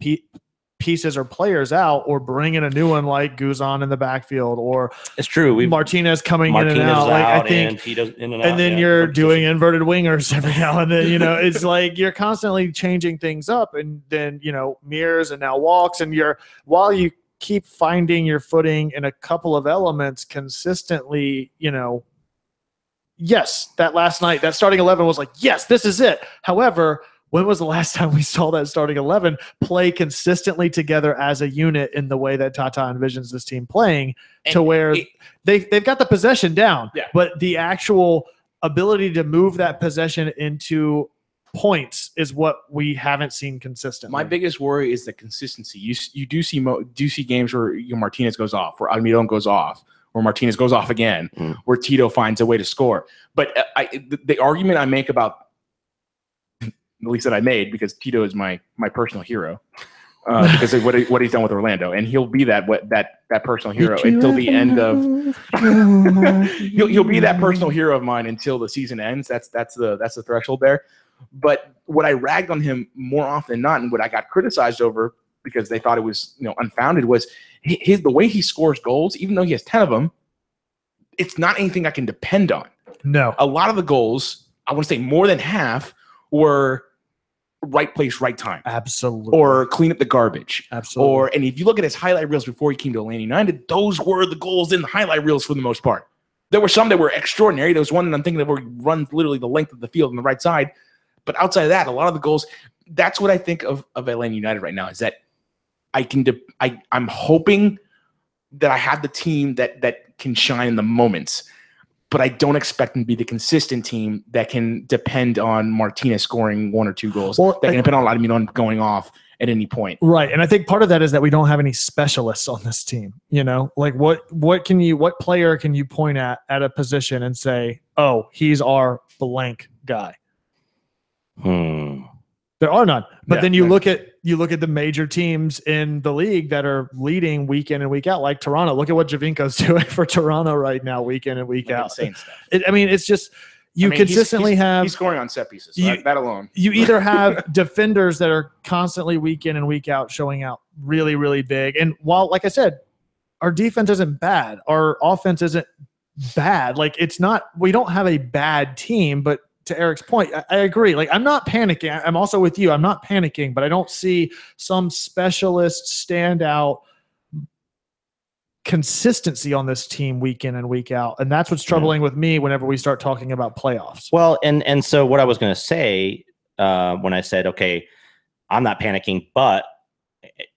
pieces or players out, or bring in a new one like Guzan in the backfield, or it's true, Martinez coming in and out. Like, I think, and then you're doing inverted wingers every now and then. You know, it's like you're constantly changing things up, and then, you know, Mears and now Walks, and while you keep finding your footing in a couple of elements consistently, you know. Yes, that last night, that starting 11 was like, yes, this is it. However, when was the last time we saw that starting 11 play consistently together as a unit in the way that Tata envisions this team playing, to where they've got the possession down, but the actual ability to move that possession into points is what we haven't seen consistently. My biggest worry is the consistency. You do see games where Martinez goes off, where Almiron goes off, where Martinez goes off again, where Tito finds a way to score. But the argument I make about at least that I made, because Tito is my personal hero. Because of what he's done with Orlando, and he'll be that personal hero until the end of. he'll be that personal hero of mine until the season ends. That's the threshold there. But what I ragged on him more often than not, and what I got criticized over because they thought it was unfounded, was the way he scores goals. Even though he has 10 of them, it's not anything I can depend on. No, a lot of the goals, I want to say more than half, were right place, right time. Absolutely. Or clean up the garbage. Absolutely. And if you look at his highlight reels before he came to Atlanta United, those were the goals in the highlight reels for the most part. There were some that were extraordinary. There was one that I'm thinking that runs literally the length of the field on the right side. But outside of that, a lot of the goals, that's what I think of Atlanta United right now, is that I'm hoping that I have the team that can shine in the moments. But I don't expect them to be the consistent team that can depend on Martinez scoring 1 or 2 goals. That can depend on Alamiron going off at any point. Right. And I think part of that is that we don't have any specialists on this team. Like what player can you point at a position and say, oh, he's our blank guy? There are none. But then you look at the major teams in the league that are leading week in and week out, like Toronto. Look at what Javinko's doing for Toronto right now, week in and week out. Insane stuff. It's just consistently he's scoring on set pieces. So that alone. You either have defenders that are constantly week in and week out showing out really, really big. And while, like I said, our defense isn't bad, our offense isn't bad. Like we don't have a bad team, but to Eric's point, I agree. Like, I'm not panicking. I'm also with you. I'm not panicking, but I don't see some specialist standout consistency on this team week in and week out. And that's what's troubling with me whenever we start talking about playoffs. Well, and so what I was going to say when I said, okay, I'm not panicking, but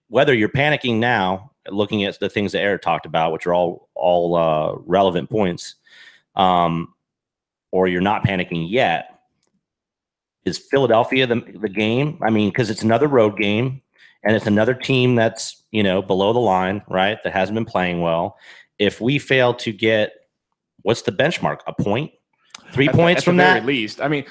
whether you're panicking now, looking at the things that Eric talked about, which are all relevant points, or you're not panicking yet, is Philadelphia the game? I mean, because it's another road game, and it's another team that's, below the line, right, that hasn't been playing well. If we fail to get, what's the benchmark? A point? 3 points from that? At least. I mean,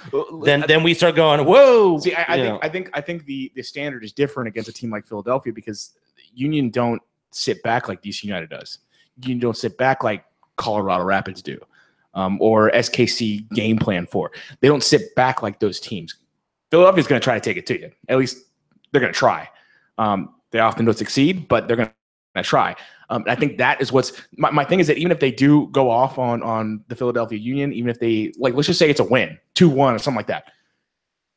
then we start going, whoa. See, I think the standard is different against a team like Philadelphia, because Union don't sit back like DC United does. Union don't sit back like Colorado Rapids do. Or SKC game plan for. They don't sit back like those teams. Philadelphia's going to try to take it to you. At least they're going to try. They often don't succeed, but they're going to try. I think that is what's my thing, is that even if they do go off on the Philadelphia Union, even if they, let's just say it's a win, 2-1 or something like that.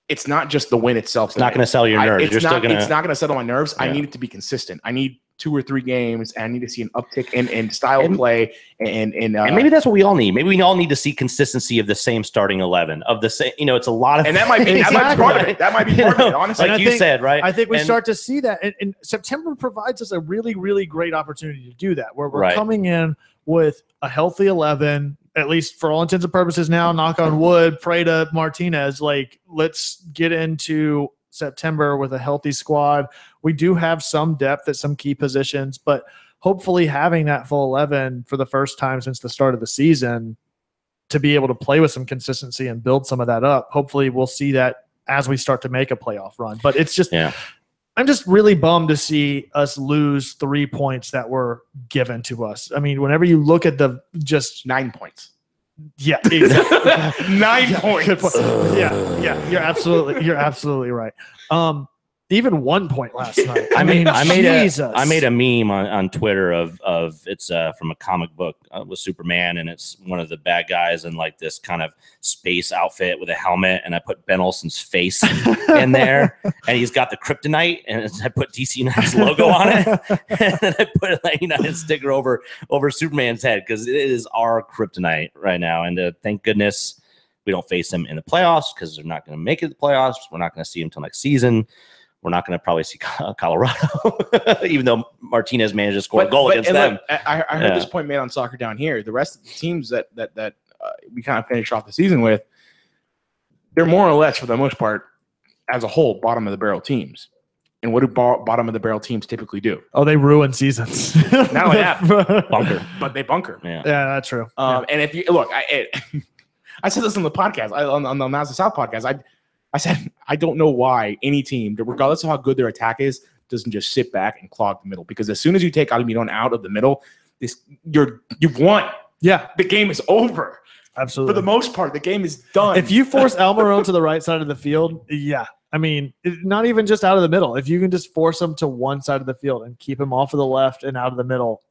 It's not just the win itself. It's not going to sell your nerves. It's not going to settle my nerves. Yeah. I need it to be consistent. I need 2 or 3 games, and I need to see an uptick in style of play. And maybe that's what we all need. Maybe we all need to see consistency of the same starting 11, of the same. It's a lot of, and that might be part of it. That might be part of it. Honestly, like you said, right? I think we start to see that, and September provides us a really, really great opportunity to do that, where we're coming in with a healthy 11. At least for all intents and purposes now, knock on wood, pray to Martinez. Like, let's get into September with a healthy squad. We do have some depth at some key positions, but hopefully having that full 11 for the first time since the start of the season to be able to play with some consistency and build some of that up. Hopefully we'll see that as we start to make a playoff run. But it's just, I'm just really bummed to see us lose 3 points that were given to us. I mean, whenever you look at the just 9 points. Yeah, exactly. 9 points. Yeah, you're absolutely right. Even 1 point last night. I made a meme on Twitter of it's from a comic book with Superman, and it's one of the bad guys in like this kind of space outfit with a helmet, and I put Ben Olsen's face in there, and he's got the kryptonite, and I put DC United's logo on it, and then I put a United sticker over Superman's head, because it is our kryptonite right now, and thank goodness we don't face them in the playoffs, because they're not going to make it to the playoffs. We're not going to see them until next season. We're not going to probably see Colorado, even though Martinez managed to score a goal against them. Look, I heard this point made on Soccer Down Here. The rest of the teams that we kind of finished off the season with, they're more or less, for the most part, as a whole, bottom of the barrel teams. And what do bottom of the barrel teams typically do? Oh, they ruin seasons. Not only that, bunker, but they bunker. Yeah, that's true. And if you look, I said this on the podcast, on the Mazda South podcast. I said, I don't know why any team, regardless of how good their attack is, doesn't just sit back and clog the middle. Because as soon as you take Almiron out of the middle, you've won. Yeah. The game is over. Absolutely. For the most part, the game is done. If you force Almiron to the right side of the field, yeah. I mean, not even just out of the middle. If you can just force him to one side of the field and keep him off of the left and out of the middle,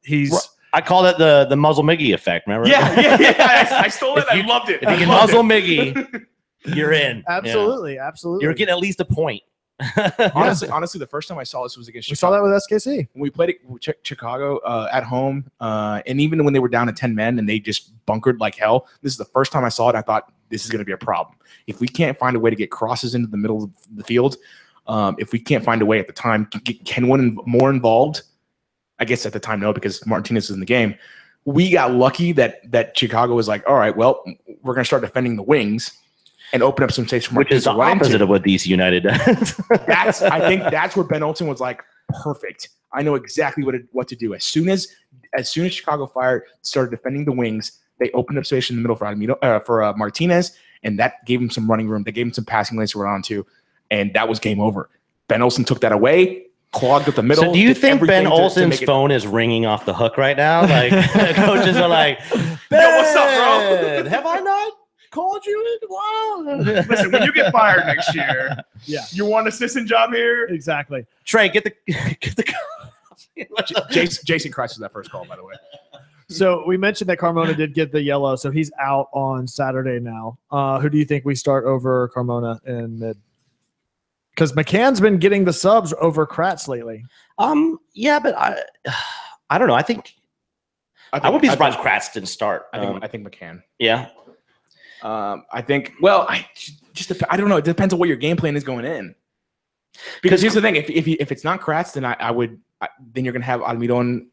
I call it the muzzle Miggy effect. Remember? Yeah. I stole it. I loved it. If you can muzzle Miggy, you're in. Absolutely. You're getting at least a point. Honestly, the first time I saw this was against Chicago. We saw that with SKC. When we played it Chicago at home, and even when they were down to 10 men and they just bunkered like hell, this is the first time I saw it. I thought this is going to be a problem. If we can't find a way to get crosses into the middle of the field, if we can't find a way at the time to get Kenwin more involved, I guess at the time no, because Martinez is in the game. We got lucky that Chicago was like, all right, well, we're going to start defending the wings and open up some space for Martinez. Which is the opposite of what DC United does. I think that's where Ben Olsen was like, perfect. I know exactly what to do. As soon as Chicago Fire started defending the wings, they opened up space in the middle for Martinez, and that gave him some running room. They gave him some passing lanes to run onto, and that was game over. Ben Olsen took that away, clogged up the middle. So do you think Ben Olsen's phone is ringing off the hook right now? Like coaches are like, Ben, what's up, bro? Have I not called you in a while? Listen, when you get fired next year, yeah, you want an assistant job here? Exactly. Trey, get the Jason Christ was that first call, by the way. So we mentioned that Carmona did get the yellow, so he's out on Saturday now. Who do you think we start over Carmona in mid? Because McCann's been getting the subs over Kratz lately. Yeah, but I don't know. I think I would be surprised Kratz didn't start. I think McCann. Yeah. I think. Well, I don't know. It depends on what your game plan is going in. Because here's the thing: if it's not Kratz, then then you're going to have Almiron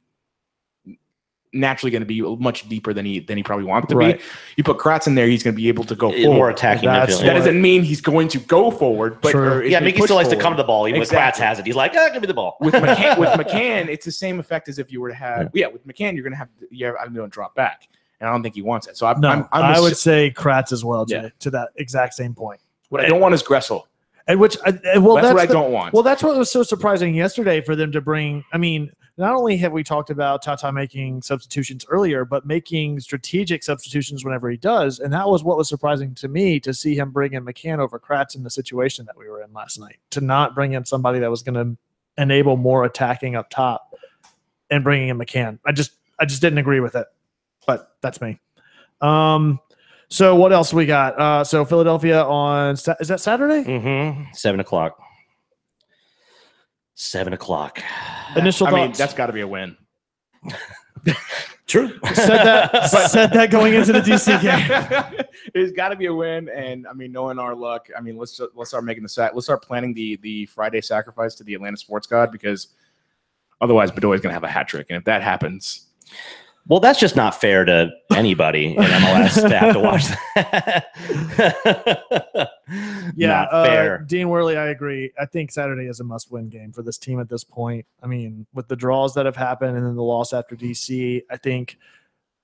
naturally going to be much deeper than he probably wants to be. You put Kratz in there, he's going to be able to go forward. More attacking. That doesn't mean he's going to go forward. But Mickey still likes to come to the ball. Even when Kratz has it, he's like, give me the ball. With McCann, it's the same effect as if you were to have. Yeah, with McCann, you're going to have Almiron drop back, and I don't think he wants it. So I would say Kratz as well, Jay, to that exact same point. What I don't want is Gressel. And that's what I don't want. Well, that's what was so surprising yesterday for them to bring. I mean, not only have we talked about Tata making substitutions earlier, but making strategic substitutions whenever he does. And that was what was surprising to me, to see him bring in McCann over Kratz in the situation that we were in last night, to not bring in somebody that was going to enable more attacking up top and bringing in McCann. I just didn't agree with it, but that's me. So what else we got? So Philadelphia on is that Saturday? 7:00. 7:00. Initial thoughts? I mean, that's got to be a win. True. Said that going into the DC game. It's got to be a win, and I mean, knowing our luck, I mean, let's start making let's start planning the Friday sacrifice to the Atlanta sports god, because otherwise Bedoya is going to have a hat trick, and if that happens. Well, that's just not fair to anybody in MLS to have to watch that. Yeah, not fair. Dean Worley, I agree. I think Saturday is a must-win game for this team at this point. I mean, with the draws that have happened and then the loss after DC, I think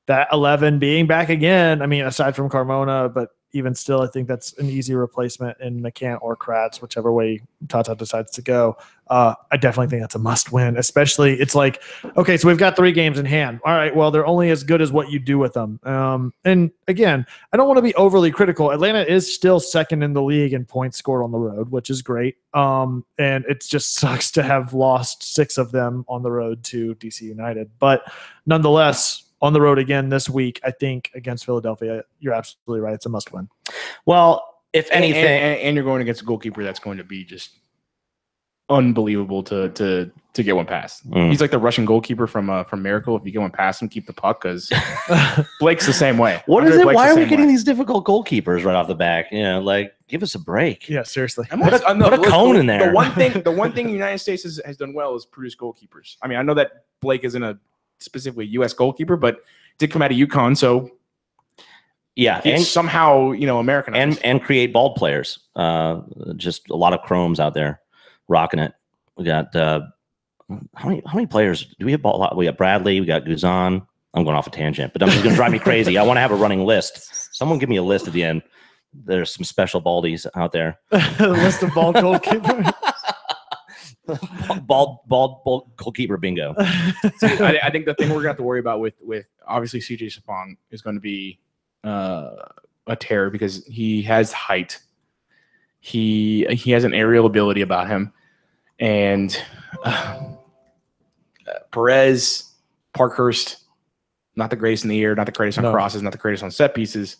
that 11 being back again, I mean, aside from Carmona, but even still, I think that's an easy replacement in McCann or Kratz, whichever way Tata decides to go. I definitely think that's a must-win, especially it's like, okay, so we've got 3 games in hand. All right, well, they're only as good as what you do with them. And again, I don't want to be overly critical. Atlanta is still second in the league in points scored on the road, which is great. And it just sucks to have lost 6 of them on the road to DC United. But nonetheless, on the road again this week, I think against Philadelphia, you're absolutely right. It's a must-win. Well, if anything, and you're going against a goalkeeper that's going to be just unbelievable to get one past. He's like the Russian goalkeeper from Miracle. If you get one past him, keep the puck, because Blake's the same way. What is it? Why are we getting these difficult goalkeepers right off the back? You know, like, give us a break. Yeah, seriously. Put a cone in there. The one thing the United States has done well is produce goalkeepers. I mean, I know that Blake isn't a specifically U.S. goalkeeper, but did come out of UConn, so yeah, and somehow American and create bald players. Just a lot of chromes out there rocking it. We got how many players do we have? We got Bradley, we got Guzan. I'm going off a tangent, but I'm just going to drive me crazy. I want to have a running list. Someone give me a list at the end there's some special baldies out there. The list of bald goalkeepers. bald goalkeeper bingo. I think the thing we're gonna have to worry about with obviously CJ Sapong is going to be a terror because he has height. He has an aerial ability about him, and Perez, Parkhurst, not the greatest in the air, not the greatest on crosses, not the greatest on set pieces.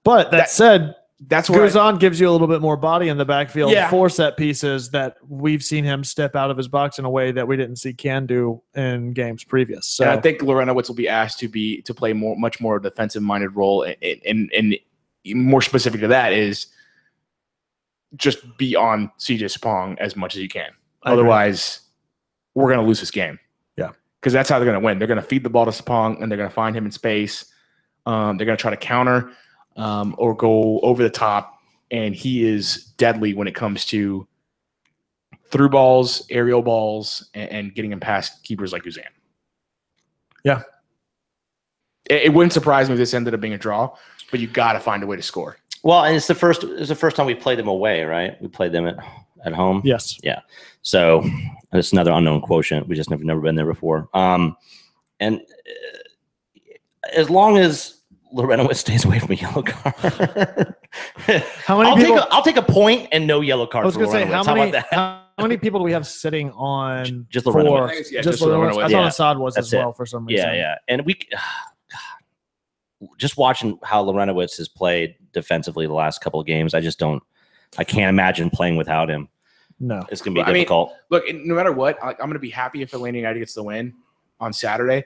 But that said, that's where Guzan gives you a little bit more body in the backfield for set pieces that we've seen him step out of his box in a way that we didn't see Can do in games previous. So I think Lorenowitz will be asked to play much more defensive minded role, and more specific to that is just be on CJ Sapong as much as you can. Otherwise, we're going to lose this game. Yeah, because that's how they're going to win. They're going to feed the ball to Sapong, and they're going to find him in space. They're going to try to counter. Or go over the top, and he is deadly when it comes to through balls, aerial balls, and getting him past keepers like Guzan. Yeah. It wouldn't surprise me if this ended up being a draw, but you got to find a way to score. Well, and it's the first time we played them away, right? We played them at home. Yes. Yeah. So it's another unknown quotient. We just never been there before. And as long as Lorenowitz stays away from a yellow card. I'll take a point and no yellow card. I was going to say how many people do we have sitting on just Lorenowitz? Just Lorenowitz. I thought Assad was as well for some reason. Yeah. And just watching how Lorenowitz has played defensively the last couple of games, I can't imagine playing without him. No, it's going to be difficult. Look, no matter what, I'm going to be happy if Atlanta United gets the win on Saturday.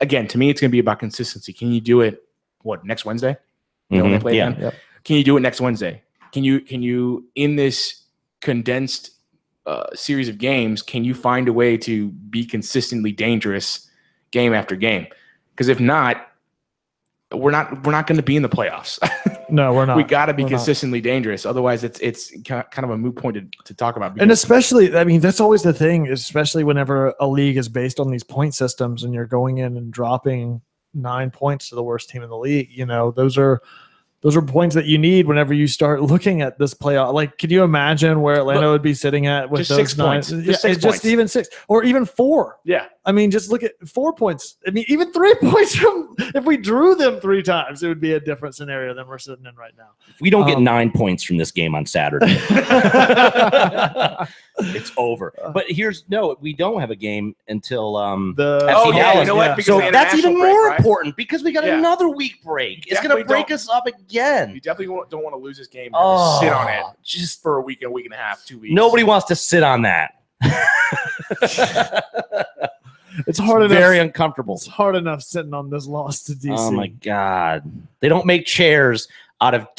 Again, to me, it's going to be about consistency. Can you do it? What, next Wednesday? When they play again? Yep. Can you do it next Wednesday? Can you in this condensed series of games, can you find a way to be consistently dangerous game after game? Because if not, we're not going to be in the playoffs. No, we're not. We got to be consistently dangerous. Otherwise, it's kind of a moot point to talk about. And especially, I mean, that's always the thing, especially whenever a league is based on these point systems and you're going in and dropping 9 points to the worst team in the league. You know, those are points that you need whenever you start looking at this playoff. Like, can you imagine where Atlanta would be sitting at with those 6 points? Just even 6 or even 4. Yeah. I mean, just look at 4 points. I mean, even 3 points from if we drew them 3 times, it would be a different scenario than we're sitting in right now. If we don't get 9 points from this game on Saturday, it's over. But we don't have a game until the FC Dallas. You know what? So that's even more important because we got another week break. It's going to break us up again. You definitely don't want to lose this game. And sit on it just for a week and a half, 2 weeks. Nobody wants to sit on that. It's hard enough. Very uncomfortable. It's hard enough sitting on this loss to DC. Oh my God! They don't make chairs out of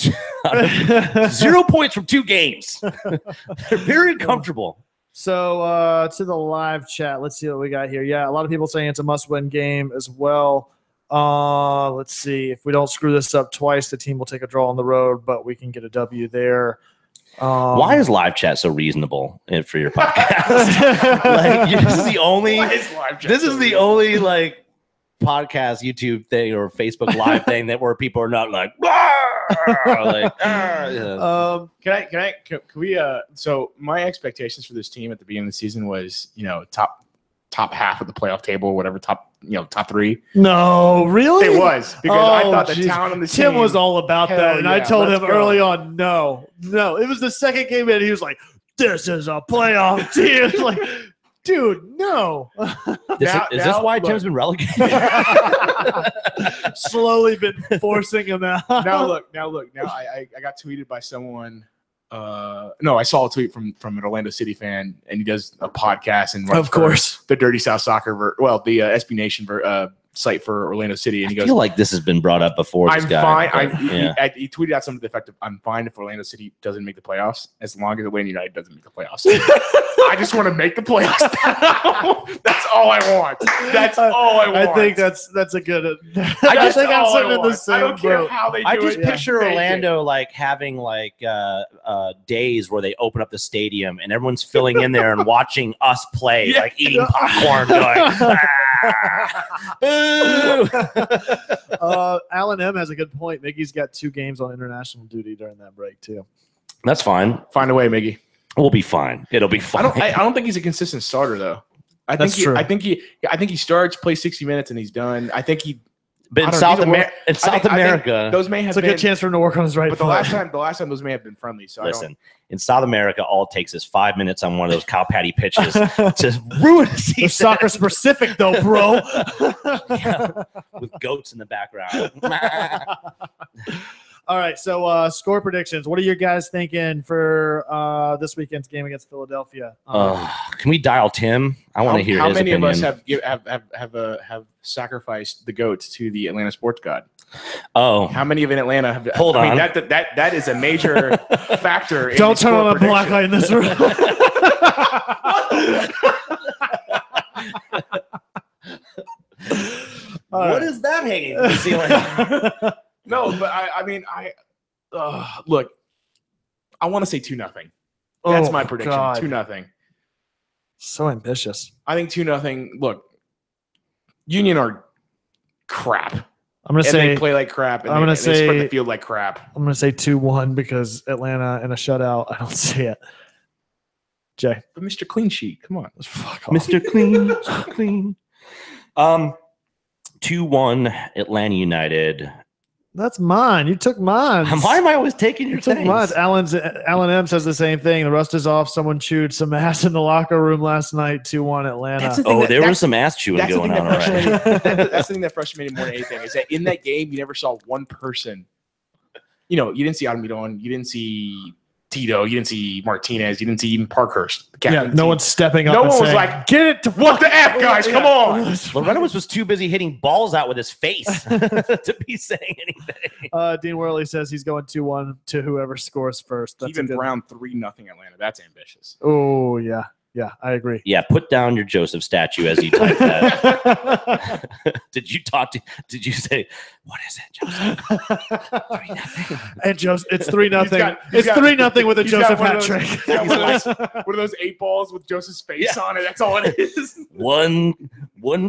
0 points from 2 games. They're very uncomfortable. So to the live chat, let's see what we got here. Yeah, a lot of people saying it's a must-win game as well. Let's see. If we don't screw this up twice, the team will take a draw on the road, but we can get a W there. Why is live chat so reasonable for your podcast? Like, this is the only like podcast, YouTube thing or Facebook Live thing where people are not like, Can we so my expectations for this team at the beginning of the season was, top half of the playoff table or whatever, top 3. No, really? It was because I thought the talent on the team. Tim was all about that, and I told him early on, no. It was the second game in. He was like, "This is a playoff team." It's like, dude, no. Is this why Tim's been relegated? Slowly been forcing him out. Now look. I got tweeted by someone. I saw a tweet from an Orlando City fan, and he does a podcast and of course the Dirty South Soccer, the SB Nation site for Orlando City, and he goes, I feel like this has been brought up before. I'm fine. He tweeted out something to the effect of, "I'm fine if Orlando City doesn't make the playoffs, as long as Atlanta United doesn't make the playoffs." I just want to make the playoffs. That's all I want. That's all I want. I think that's a good. I think I'm sitting in the same boat. I don't care how they do it. I just picture Orlando like having like days where they open up the stadium and everyone's filling in there and watching us play, like eating popcorn, going. Boo! Alan M has a good point. Miggy's got 2 games on international duty during that break too. That's fine. Find a way, Miggy. We'll be fine. It'll be fine. I don't think he's a consistent starter though. I think he starts, plays 60 minutes, and he's done. I think he. But in South America, those may have it's a good chance for him to work on his right foot. foot. The last time those may have been friendly. So listen, in South America, all it takes is 5 minutes on one of those cow patty pitches to ruin a season. They're soccer specific though, bro. Yeah, with goats in the background. All right, so score predictions. What are you guys thinking for this weekend's game against Philadelphia? Can we dial Tim? I want to hear his opinion. How many of us have sacrificed the goat to the Atlanta sports god? Oh, how many of in Atlanta have? Hold on, that is a major factor. Don't turn on a black light in this room. What is that hanging from the ceiling? No, but look, I want to say 2-0. That's my prediction. 2-0. So ambitious. I think 2-0. Look, Union are crap. I'm gonna say they play like crap. And they spread the field like crap. I'm gonna say 2-1 because Atlanta in a shutout. I don't see it. Jay, but Mr. Clean Sheet, come on, fuck off. Mr. Clean. 2-1 Atlanta United. That's mine. You took mine. Why am I always taking your things? Alan M says the same thing. The rust is off. Someone chewed some ass in the locker room last night. 2-1 Atlanta. There was some ass chewing going on already. That's the thing that frustrated me more than anything is that in that game you never saw one person. You didn't see Almiron. You didn't see Tito. You didn't see Martinez. You didn't see even Parkhurst. No one's stepping up. No one was saying, like, "Get it to what the F, guys? Come on!" Lorenzo was too busy hitting balls out with his face to be saying anything. Dean Worley says he's going 2-1 to whoever scores first. That's even Brown 3-0 Atlanta. That's ambitious. Oh yeah, I agree. Yeah, put down your Josef statue as you type that. Did you say what is it, Joseph? 3-0. And Joseph, it's 3-0. It's 3-0 with a Joseph hat trick. One of those 8 balls with Joseph's face on it. That's all it is. One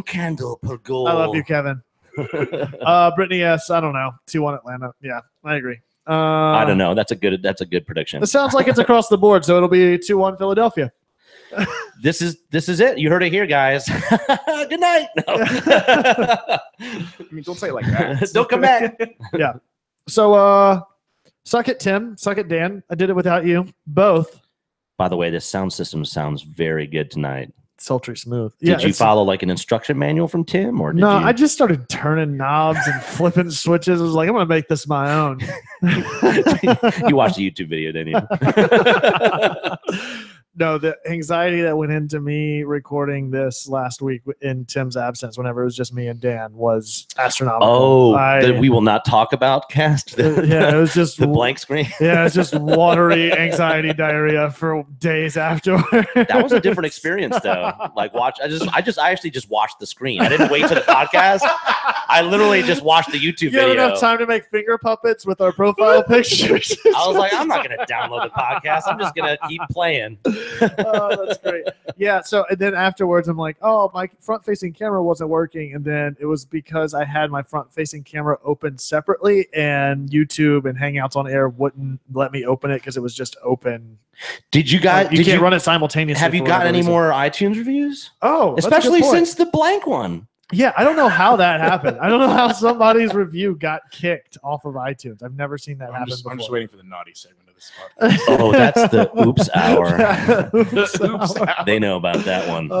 candle per goal. I love you, Kevin. Brittany S. I don't know. 2-1 Atlanta. Yeah, I agree. I don't know. That's a good prediction. It sounds like it's across the board, so it'll be 2-1 Philadelphia. This is it. You heard it here, guys. Good night. No. I mean, don't say it like that. Don't come back. Yeah. So, suck it, Tim. Suck it, Dan. I did it without you. Both. By the way, this sound system sounds very good tonight. Sultry smooth. Did you follow like an instruction manual from Tim, or no? I just started turning knobs and flipping switches. I was like, I'm gonna make this my own. You watched the YouTube video, didn't you? No, the anxiety that went into me recording this last week in Tim's absence, whenever it was just me and Dan, was astronomical. That we will not talk about cast. Yeah, it was just the blank screen. Yeah, it's just watery anxiety diarrhea for days afterwards. That was a different experience, though. Like I actually just watched the screen. I didn't wait to the podcast. I literally just watched the YouTube video. You had enough time to make finger puppets with our profile pictures. I was like, I'm not going to download the podcast. I'm just going to keep playing. Oh, that's great. Yeah. So, and then afterwards, I'm like, oh, my front-facing camera wasn't working, and then it was because I had my front-facing camera open separately, and YouTube and Hangouts on Air wouldn't let me open it because it was just open. Did you guys? You can't run it simultaneously. Have you gotten any more iTunes reviews? Oh, especially since the blank one. Yeah, I don't know how that happened. I don't know how somebody's review got kicked off of iTunes. I've never seen that happen before. I'm just waiting for the naughty segment of this podcast. Oh, that's the oops hour. Oops hour. They know about that one.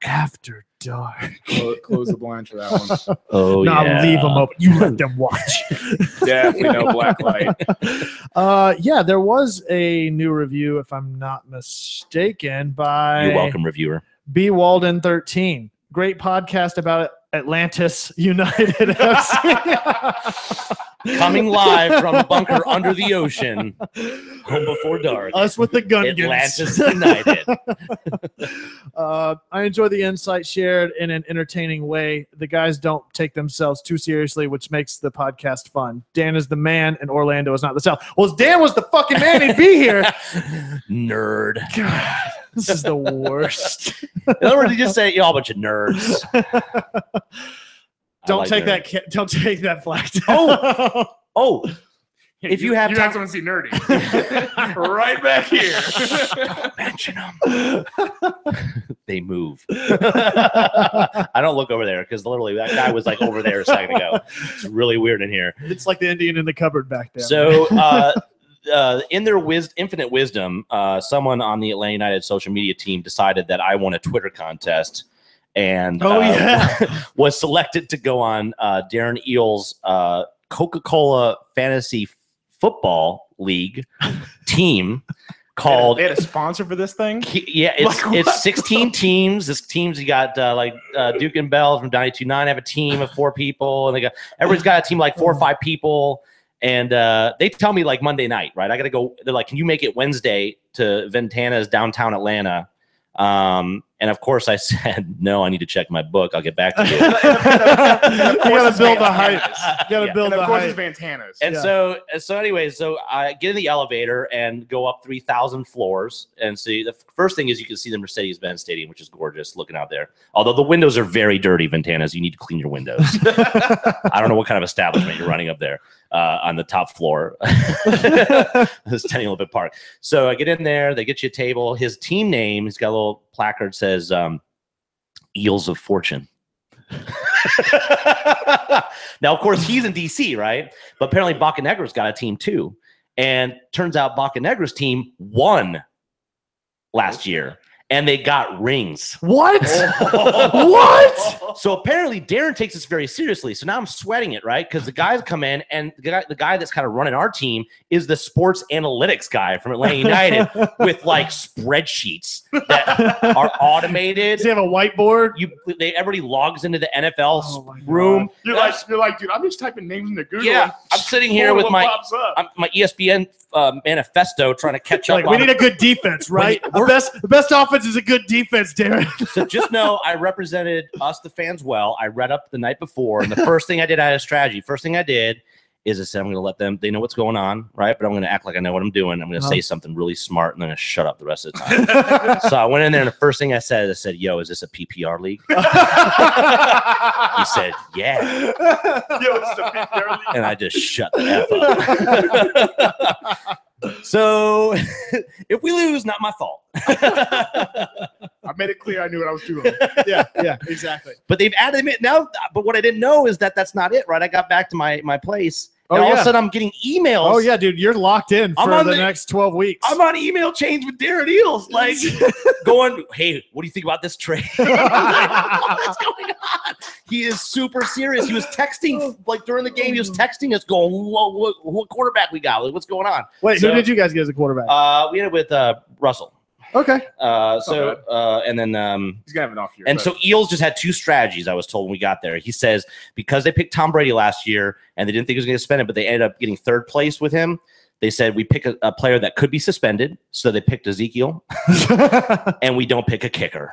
After dark. Close the blinds for that one. Oh, no, yeah. leave them open. You let them watch. Definitely no black light. Yeah, there was a new review, if I'm not mistaken, by You're welcome, reviewer. B. Walden 13. Great podcast about Atlantis United FC. Coming live from a bunker under the ocean. Home before dark. Us with the Gungans. Atlantis United. I enjoy the insight shared in an entertaining way. The guys don't take themselves too seriously, which makes the podcast fun. Dan is the man, and Orlando is not the South. Well, if Dan was the fucking man, he'd be here. Nerd. God. This is the worst. In other words, you just say, "Y'all a bunch of nerds." Don't like take nerds. that. Don't take that flag down. Oh, if you have you time- guys want to see nerdy, right back here. Don't mention them. They move. I don't look over there because literally that guy was like over there a second ago. It's really weird in here. It's like the Indian in the cupboard back there. So, in their infinite wisdom, someone on the Atlanta United social media team decided that I won a Twitter contest and was selected to go on Darren Eel's Coca-Cola Fantasy Football League team called. They had a sponsor for this thing. Yeah, it's 16 teams. This teams you got Duke and Bell from 92.9 have a team of 4 people, and everybody's got a team like 4 or 5 people. And they tell me like Monday night, right? I got to go. They're like, "Can you make it Wednesday to Ventana's downtown Atlanta?" And of course, I said, "No, I need to check my book. I'll get back to you." You gotta build the hype. You gotta build And the of course, hype. it's Vantana's. And so anyways, so I get in the elevator and go up 3,000 floors and see. The first thing is you can see the Mercedez Benz Stadium, which is gorgeous looking out there. Although the windows are very dirty, Ventana's. You need to clean your windows. I don't know what kind of establishment you're running up there on the top floor. This tiny little bit park. So I get in there. They get you a table. His team name, he's got a little placard says Eels of Fortune. Now, of course, he's in DC, right? But apparently Bocanegra's got a team too. And turns out Bocanegra's team won last year. And they got rings. What? What? So apparently Darren takes this very seriously. So now I'm sweating it, right? Because the guys come in, and the guy that's kind of running our team is the sports analytics guy from Atlanta United with like spreadsheets that are automated. Does he have a whiteboard? Everybody logs into the NFL Oh my room. You're like, dude, I'm just typing names into Google. Yeah, I'm sitting here with my ESPN manifesto trying to catch up. Like, we need a good defense, right? The best offense is a good defense, Darren. So just know I represented us, the fans, well. I read up the night before, and the first thing I did, I had a strategy. First thing I did is I said, I'm going to let them, they know what's going on, right? But I'm going to act like I know what I'm doing. I'm going to say something really smart, and then I shut up the rest of the time. So I went in there, and the first thing I said, yo, is this a PPR league? He said, yeah. Yo, it's a PPR league. And I just shut the F up. So if we lose, not my fault. I made it clear I knew what I was doing. yeah, exactly. But they've added it now. But what I didn't know is that that's not it, right? I got back to my place. Oh, and all of yeah. a sudden, I'm getting emails. Oh, yeah, dude. You're locked in I'm for on the the- next 12 weeks. I'm on email chains with Darren Eels, like going, "Hey, what do you think about this trade?" What's going on? He is super serious. He was texting like during the game. He was texting us, going, "What quarterback we got? Like, what's going on?" Wait, So- who did you guys get as a quarterback? We ended with Russell. Okay. And then He's gonna have an off year. and but- so Eels just had 2 strategies, I was told when we got there. He says because they picked Tom Brady last year and they didn't think he was going to spend it, but they ended up getting 3rd place with him. They said we pick a player that could be suspended, so they picked Ezekiel, and we don't pick a kicker.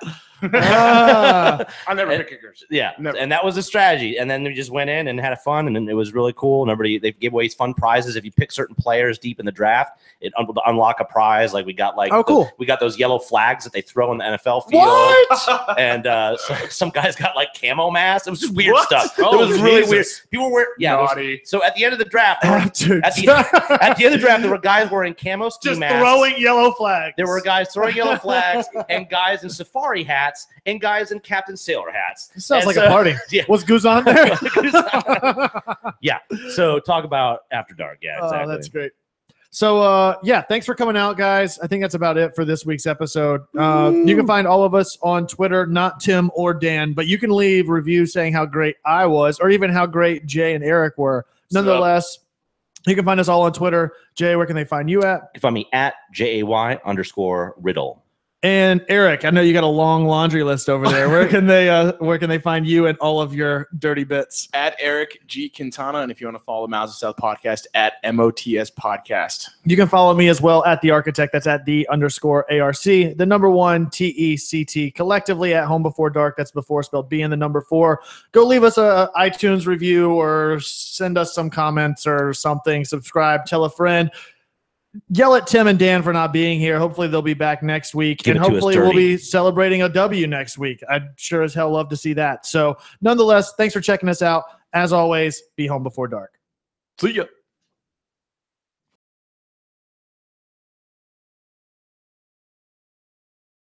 Ah. I'll never pick kickers. Yeah, Never. and that was the strategy. And then we just went in and had fun, and then it was really cool. And everybody, they gave away fun prizes. If you pick certain players deep in the draft, it will unlock a prize. Like we got cool. we got those yellow flags that they throw in the NFL field. What? And some guys got like camo masks. It was just weird What? stuff. Oh, it was really Jesus. weird. People were it was- Naughty. so at the end of the draft, Dude. at the end of the draft, there were guys wearing camo ski Just masks. throwing yellow flags. There were guys throwing yellow flags, and guys in safari hats, and guys in Captain Sailor hats. It sounds And like so- a party. Yeah. Was Goose on there? Yeah. So talk about After Dark. Yeah, exactly. Oh, that's great. So, yeah, thanks for coming out, guys. I think that's about it for this week's episode. You can find all of us on Twitter, not Tim or Dan, but you can leave reviews saying how great I was or even how great Jay and Eric were. Nonetheless, you can find us all on Twitter. Jay, where can they find you at? You can find me at JAY_Riddle. And Eric, I know you got a long laundry list over there. Where can they find you and all of your dirty bits? At Eric G. Quintana, and if you want to follow Mouths of South podcast, at MOTS Podcast. You can follow me as well at The Architect. That's at @the_ARC. The number 1 TECT. Collectively at Home Before Dark. That's before spelled B and the number 4. Go leave us a iTunes review or send us some comments or something. Subscribe. Tell a friend. yell at Tim and Dan for not being here. Hopefully they'll be back next week. Give and it to us hopefully we'll dirty. be celebrating a W next week. I'd sure as hell love to see that. So nonetheless, thanks for checking us out. As always, be home before dark. See ya.